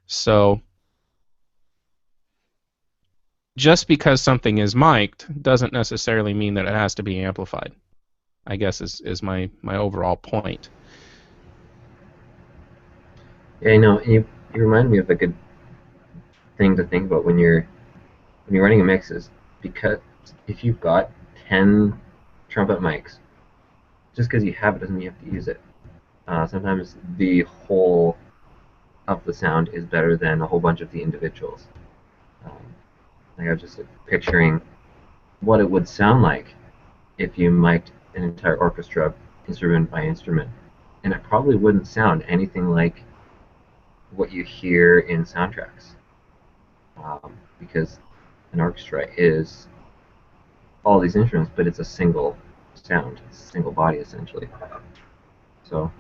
So just because something is mic'd doesn't necessarily mean that it has to be amplified, I guess is my overall point. Yeah, you remind me of a good thing to think about when you're running a mix, is because if you've got 10 trumpet mics, just because you have it doesn't mean you have to use it. Sometimes the whole of the sound is better than a whole bunch of the individuals. I was just picturing what it would sound like if you mic'd an entire orchestra instrument by instrument, and it probably wouldn't sound anything like what you hear in soundtracks, because an orchestra is all these instruments, but it's a single sound, it's a single body essentially. So,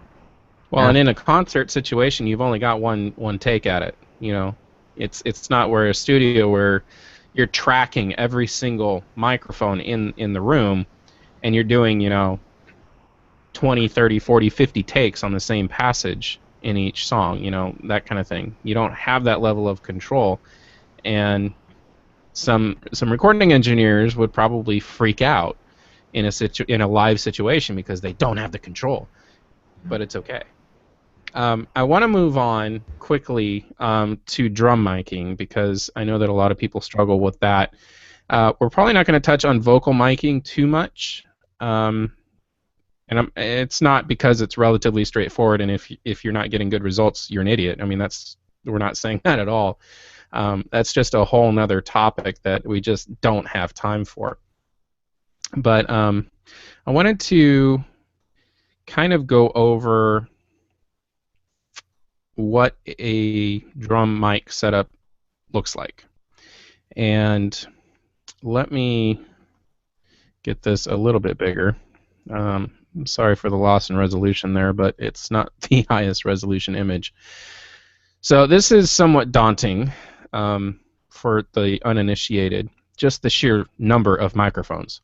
well, yeah. And in a concert situation, you've only got one take at it. It's not where a studio where you're tracking every single microphone in the room, and you're doing 20, 30, 40, 50 takes on the same passage in each song, that kind of thing. You don't have that level of control, and some recording engineers would probably freak out in a live situation because they don't have the control. But it's okay. I want to move on quickly to drum miking, because I know that a lot of people struggle with that. We're probably not going to touch on vocal miking too much, and it's not because it's relatively straightforward, and if you're not getting good results, you're an idiot. I mean, we're not saying that at all. That's just a whole nother topic that we just don't have time for. But I wanted to kind of go over what a drum mic setup looks like. And let me get this a little bit bigger. I'm sorry for the loss in resolution there, but it's not the highest resolution image. So this is somewhat daunting for the uninitiated, just the sheer number of microphones.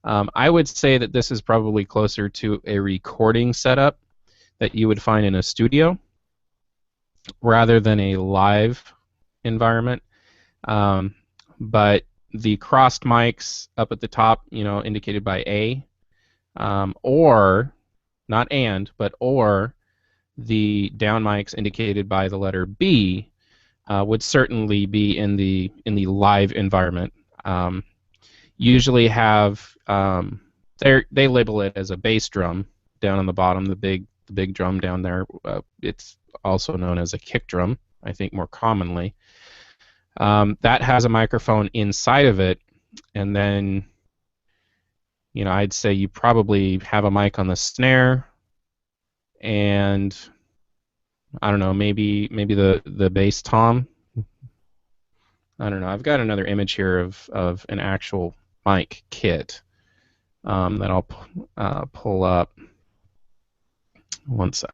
I would say that this is probably closer to a recording setup that you would find in a studio rather than a live environment. But the crossed mics up at the top, indicated by A, or not and, but or the down mics indicated by the letter B would certainly be in the live environment. Usually have they label it as a bass drum down on the bottom, the big drum down there. It's also known as a kick drum, I think more commonly. That has a microphone inside of it, and then I'd say you probably have a mic on the snare, and I don't know, maybe the bass tom. I don't know. I've got another image here of an actual mic kit that I'll pull up once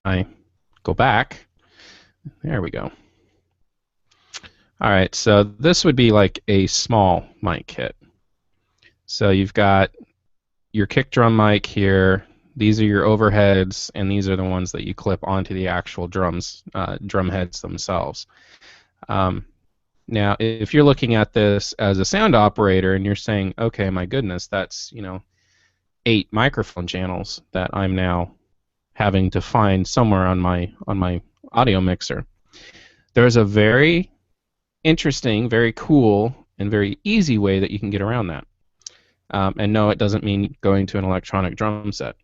I go back. There we go. All right, so this would be like a small mic kit. So you've got your kick drum mic here. These are your overheads, and these are the ones that you clip onto the actual drums, drum heads themselves. Now, if you're looking at this as a sound operator and you're saying, okay, my goodness, that's 8 microphone channels that I'm now having to find somewhere on my audio mixer. There's a very interesting, very cool, and very easy way that you can get around that. And no, it doesn't mean going to an electronic drum set.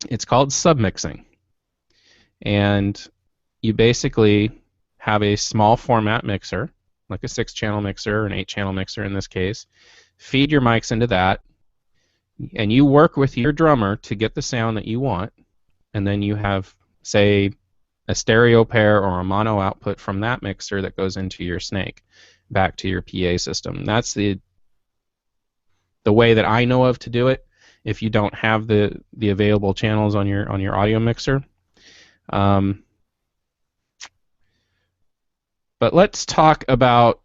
It's called submixing. And you basically have a small format mixer, like a 6-channel mixer or an 8-channel mixer in this case. Feed your mics into that, and you work with your drummer to get the sound that you want, and then you have, say, a stereo pair or a mono output from that mixer that goes into your snake back to your PA system. That's the way that I know of to do it if you don't have the available channels on your audio mixer. But let's talk about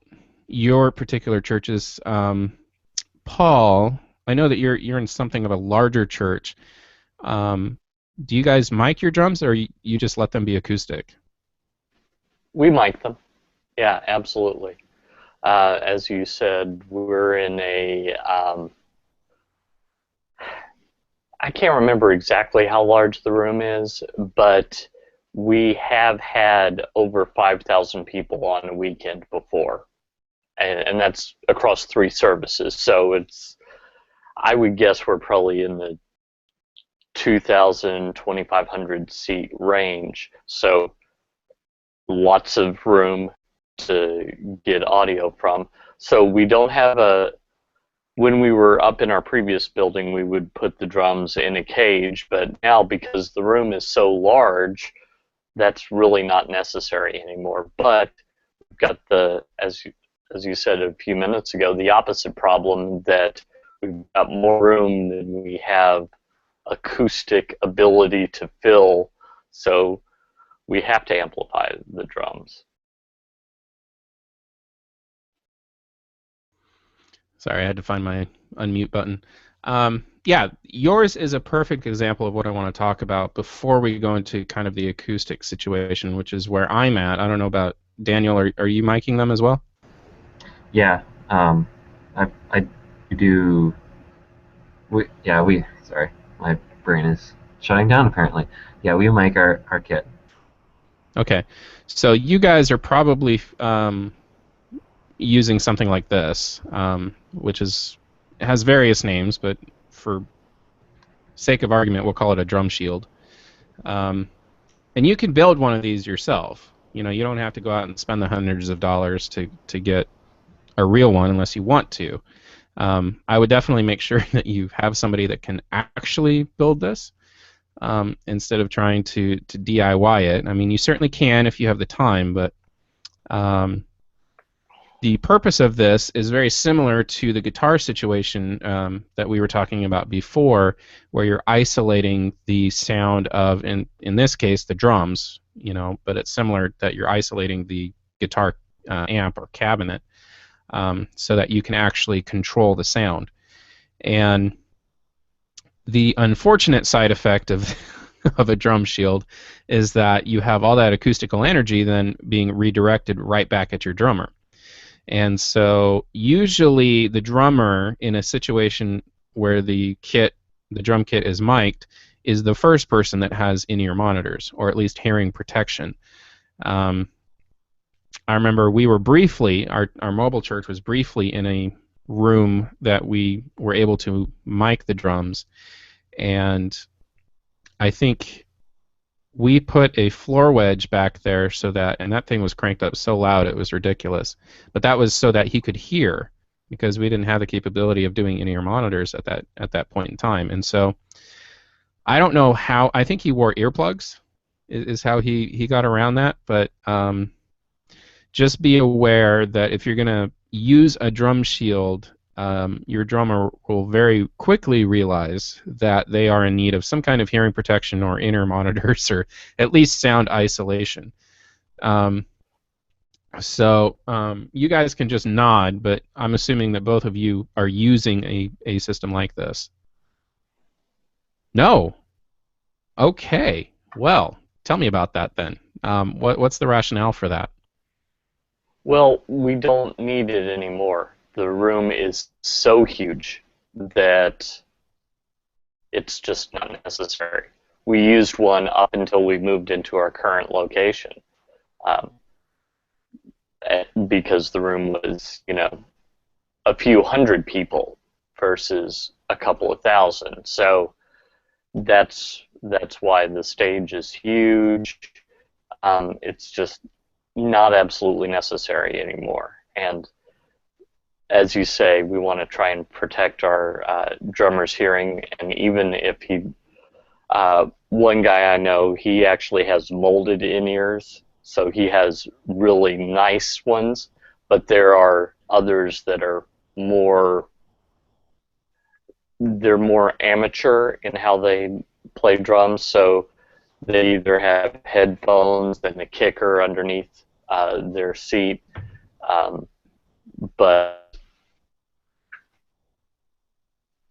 your particular churches. Paul, I know that you're in something of a larger church. Do you guys mic your drums, or you just let them be acoustic? We mic them. Yeah, absolutely. As you said, we're in a... I can't remember exactly how large the room is, but we have had over 5,000 people on a weekend before, and that's across 3 services. So I would guess we're probably in the 2,000, 2,500 seat range. So lots of room to get audio from. So we don't have when we were up in our previous building, we would put the drums in a cage, but now because the room is so large, that's really not necessary anymore. But we've got as you said a few minutes ago, the opposite problem, that we've got more room than we have acoustic ability to fill, so we have to amplify the drums. Sorry, I had to find my unmute button. Yeah, yours is a perfect example of what I want to talk about before we go into kind of the acoustic situation, which is where I'm at. I don't know about Daniel. Are you miking them as well? Yeah, I do. Sorry, my brain is shutting down apparently. Yeah, we mic our kit. Okay, so you guys are probably using something like this, which has various names, but for sake of argument, we'll call it a drum shield. And you can build one of these yourself. You don't have to go out and spend the hundreds of dollars to get a real one unless you want to. I would definitely make sure that you have somebody that can actually build this instead of trying to DIY it. I mean, you certainly can if you have the time, but the purpose of this is very similar to the guitar situation that we were talking about before, where you're isolating the sound of, in this case, the drums, but it's similar that you're isolating the guitar amp or cabinet so that you can actually control the sound. And the unfortunate side effect of of a drum shield is that you have all that acoustical energy then being redirected right back at your drummer. And so usually the drummer in a situation where the drum kit is mic'd is the first person that has in-ear monitors, or at least hearing protection. I remember we were briefly, our mobile church was briefly in a room that we were able to mic the drums, and I think we put a floor wedge back there so that, and that thing was cranked up so loud it was ridiculous, but that was so that he could hear, because we didn't have the capability of doing in-ear monitors at that point in time. And so I don't know how, I think he wore earplugs is how he got around that, but just be aware that if you're going to use a drum shield, your drummer will very quickly realize that they are in need of some kind of hearing protection or in-ear monitors, or at least sound isolation. So you guys can just nod, but I'm assuming that both of you are using a system like this. No? Okay. Well, tell me about that then. What's the rationale for that? Well, we don't need it anymore. The room is so huge that it's just not necessary. We used one up until we moved into our current location, because the room was, a few hundred people versus a couple of thousand. So that's why the stage is huge. It's just not absolutely necessary anymore. And as you say, we want to try and protect our drummer's hearing. And even if one guy I know, he actually has molded in-ears, so he has really nice ones, but there are others that are they're more amateur in how they play drums, so they either have headphones and a kicker underneath their seat, but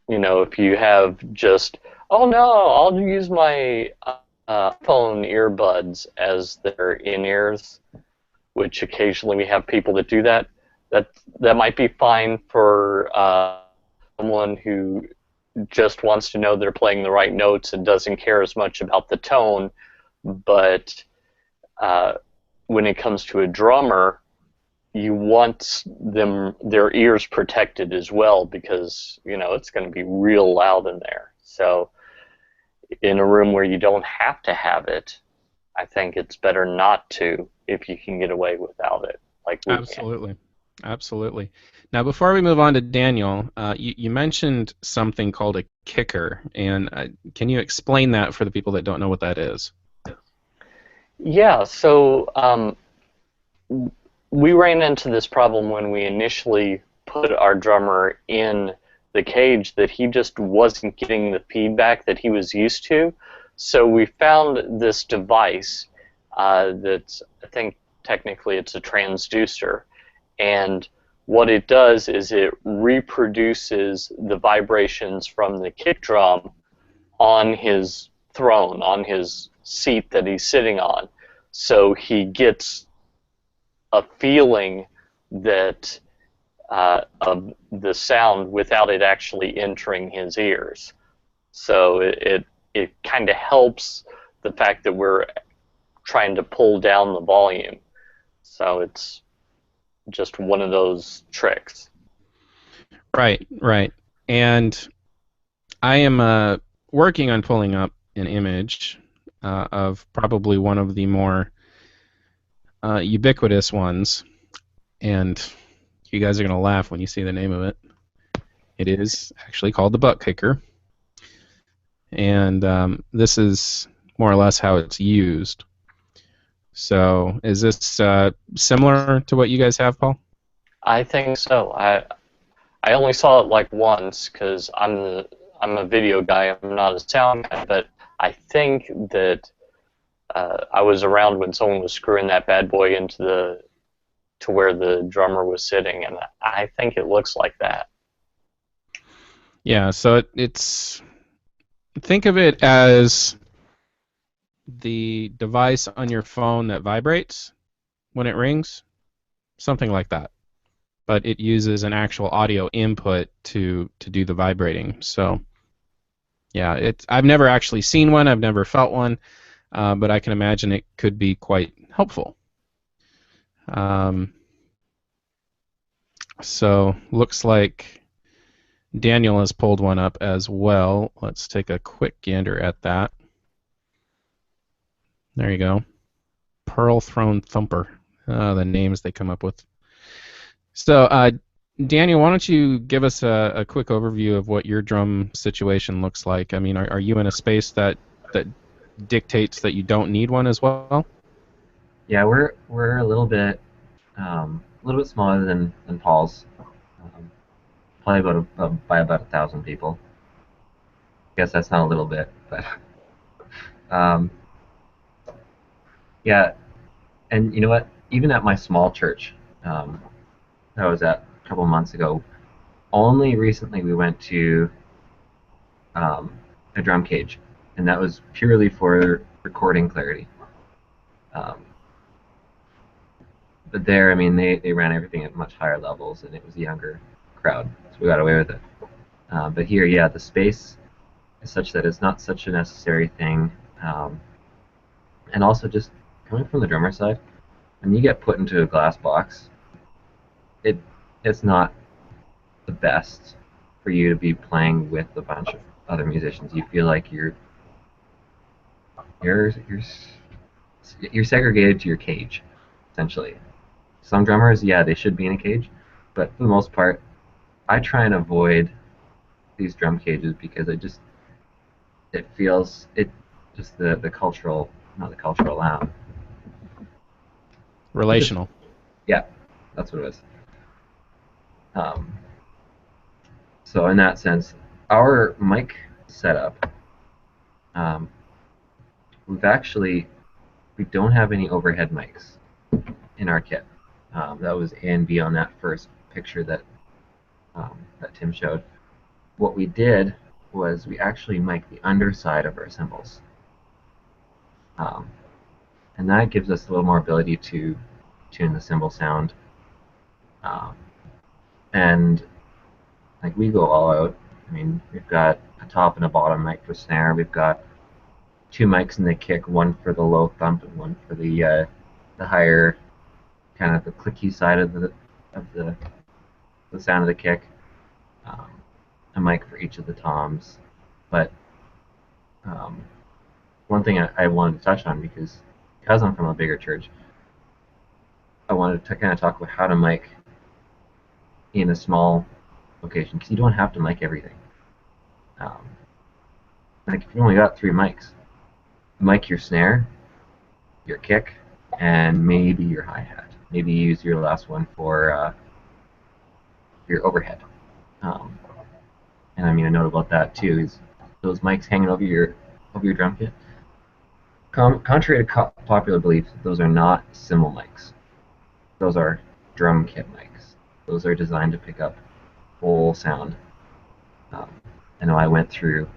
if you have just, oh no, I'll use my phone earbuds as their in-ears, which occasionally we have people that do that might be fine for someone who just wants to know they're playing the right notes and doesn't care as much about the tone. But when it comes to a drummer, you want their ears protected as well, because it's going to be real loud in there. So in a room where you don't have to have it, I think it's better not to, if you can get away without it, like we Absolutely. Absolutely. Now, before we move on to Daniel, you mentioned something called a kicker, and can you explain that for the people that don't know what that is? Yeah, so we ran into this problem when we initially put our drummer in the cage, that he just wasn't getting the feedback that he was used to. So we found this device that's, I think technically it's a transducer, and what it does is it reproduces the vibrations from the kick drum on his throne, on his seat that he's sitting on. So he gets a feeling that of the sound without it actually entering his ears. So it kind of helps the fact that we're trying to pull down the volume. So it's just one of those tricks. Right, right. And I am working on pulling up an image of probably one of the more ubiquitous ones, and you guys are going to laugh when you see the name of it. It is actually called the butt kicker, and this is more or less how it's used. So is this similar to what you guys have, Paul? I think so. I only saw it like once because I'm a video guy. I'm not a sound guy, but I think that I was around when someone was screwing that bad boy into where the drummer was sitting, and I think it looks like that. Yeah, so it's think of it as the device on your phone that vibrates when it rings, something like that. But it uses an actual audio input to do the vibrating. So yeah, I've never actually seen one. I've never felt one, but I can imagine it could be quite helpful. Um, so looks like Daniel has pulled one up as well. Let's take a quick gander at that. There you go. Pearl Throne Thumper. The names they come up with. So, Daniel, why don't you give us a quick overview of what your drum situation looks like? I mean, are you in a space that dictates that you don't need one as well? Yeah, we're a little bit smaller than Paul's. Probably by about 1,000 people. Guess that's not a little bit, but um, yeah. And you know what? Even at my small church, um, that I was at a couple months ago, only recently we went to um, a drum cage, and that was purely for recording clarity. Um, but there, I mean, they ran everything at much higher levels, and it was a younger crowd, so we got away with it. But here, yeah, the space is such that it's not such a necessary thing, um, and also just coming from the drummer side, when you get put into a glass box, it it's not the best for you to be playing with a bunch of other musicians. You feel like you're you're you're segregated to your cage, essentially. Some drummers, yeah, they should be in a cage, but for the most part, I try and avoid these drum cages because it feels it just the cultural, not the cultural it just Relational. yeah, that's what it is. Um, so in that sense, our mic setup, um, we've actually we don't have any overhead mics in our kit. That was A and B on that first picture that Tim showed. What we did was we actually mic'd the underside of our cymbals, um, and that gives us a little more ability to tune the cymbal sound. Um, and like we go all out. I mean, we've got a top and a bottom mic for snare. We've got two mics in the kick, one for the low thump and one for the higher kind of the clicky side of the sound of the kick. Um, a mic for each of the toms. But um, one thing I wanted to touch on because I'm from a bigger church, I wanted to kind of talk about how to mic in a small location because you don't have to mic everything. Um, like if you only got three mics, mic your snare, your kick, and maybe your hi hat. Maybe use your last one for your overhead. Um, and I mean, a note about that too is those mics hanging over your drum kit. Contrary to popular belief, those are not cymbal mics. Those are drum kit mics. Those are designed to pick up whole sound. Um, I know I went through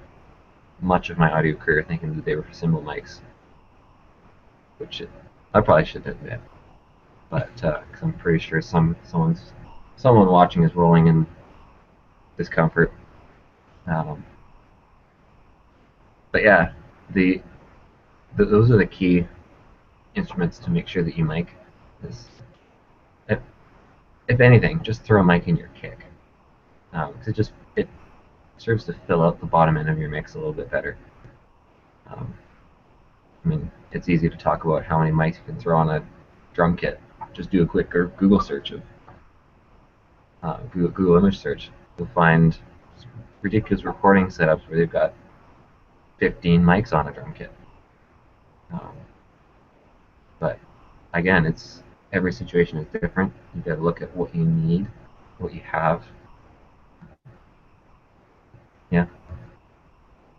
much of my audio career thinking that they were cymbal mics, which I probably should admit, but cause I'm pretty sure someone watching is rolling in discomfort. Um, but yeah, those are the key instruments to make sure that you mic. Is if, if anything, just throw a mic in your kick, because it serves to fill out the bottom end of your mix a little bit better. Um, I mean, it's easy to talk about how many mics you can throw on a drum kit. Just do a quick Google search of Google image search. You'll find ridiculous recording setups where they've got 15 mics on a drum kit. But again, it's every situation is different. You got to look at what you need, what you have. Yeah.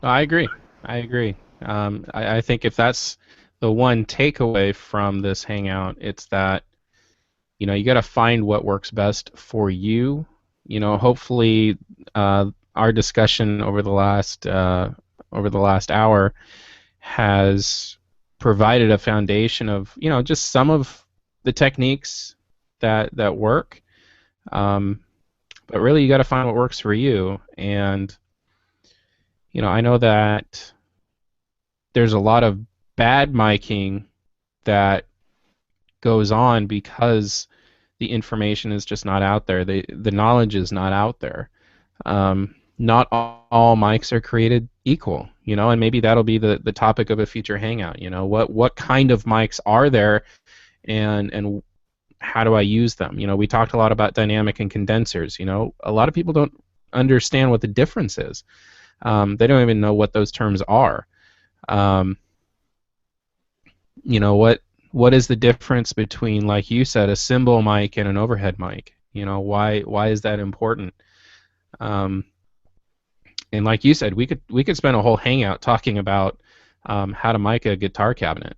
I agree. I agree. I think if that's the one takeaway from this hangout, it's that you got to find what works best for you. Hopefully, our discussion over the last hour has provided a foundation of, just some of the techniques that work. But really, you got to find what works for you. And I know that there's a lot of bad miking that goes on because the information is just not out there. The knowledge is not out there. Not all mics are created equal, and maybe that'll be the topic of a future hangout. What kind of mics are there, and how do I use them? We talked a lot about dynamic and condensers. A lot of people don't understand what the difference is. They don't even know what those terms are. What is the difference between, like you said, a cymbal mic and an overhead mic? Why is that important? And like you said, we could spend a whole hangout talking about how to mic a guitar cabinet.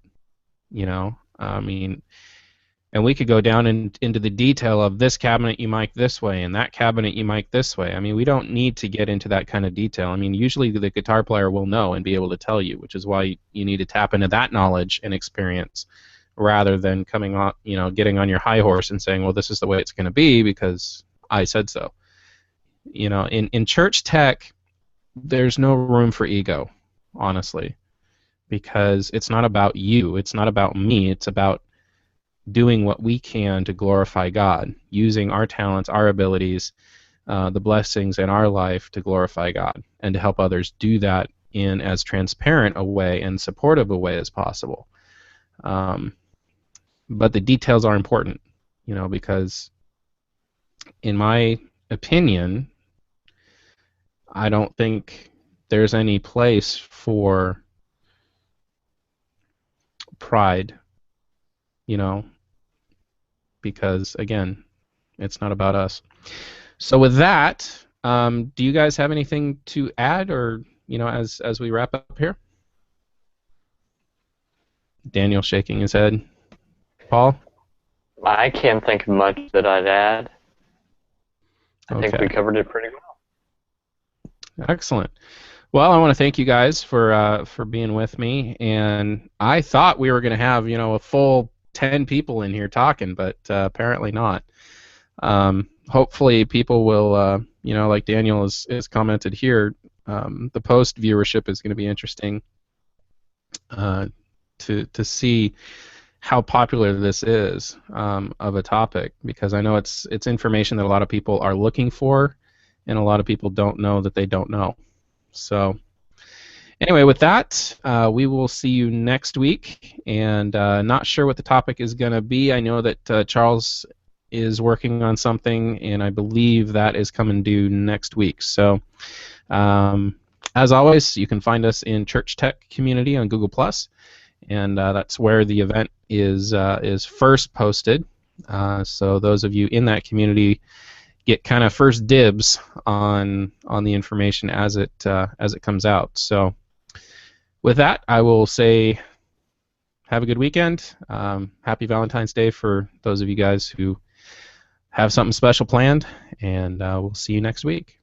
And we could go down into the detail of this cabinet you mic this way and that cabinet you mic this way. We don't need to get into that kind of detail. Usually the guitar player will know and be able to tell you, which is why you need to tap into that knowledge and experience rather than coming on, getting on your high horse and saying, well, this is the way it's going to be because I said so. In church tech, there's no room for ego, honestly, because it's not about you. It's not about me. It's about doing what we can to glorify God, using our talents, our abilities, the blessings in our life to glorify God and to help others do that in as transparent a way and supportive a way as possible. But the details are important, because in my opinion, I don't think there's any place for pride, because, again, it's not about us. So with that, do you guys have anything to add, or, as we wrap up here? Daniel shaking his head. Paul? I can't think of much that I'd add. I think Okay. we covered it pretty well. Excellent. Well, I want to thank you guys for being with me, and I thought we were going to have a full 10 people in here talking, but apparently not. Hopefully, people will like Daniel has commented here. The post viewership is going to be interesting to see how popular this is of a topic, because I know it's information that a lot of people are looking for, and a lot of people don't know that they don't know. So anyway, with that, we will see you next week, and not sure what the topic is going to be. I know that Charles is working on something, and I believe that is coming due next week. So as always, you can find us in Church Tech Community on Google+, and that's where the event is first posted. So those of you in that community get kind of first dibs on the information as it comes out. So with that, I will say have a good weekend. Happy Valentine's Day for those of you guys who have something special planned, and we'll see you next week.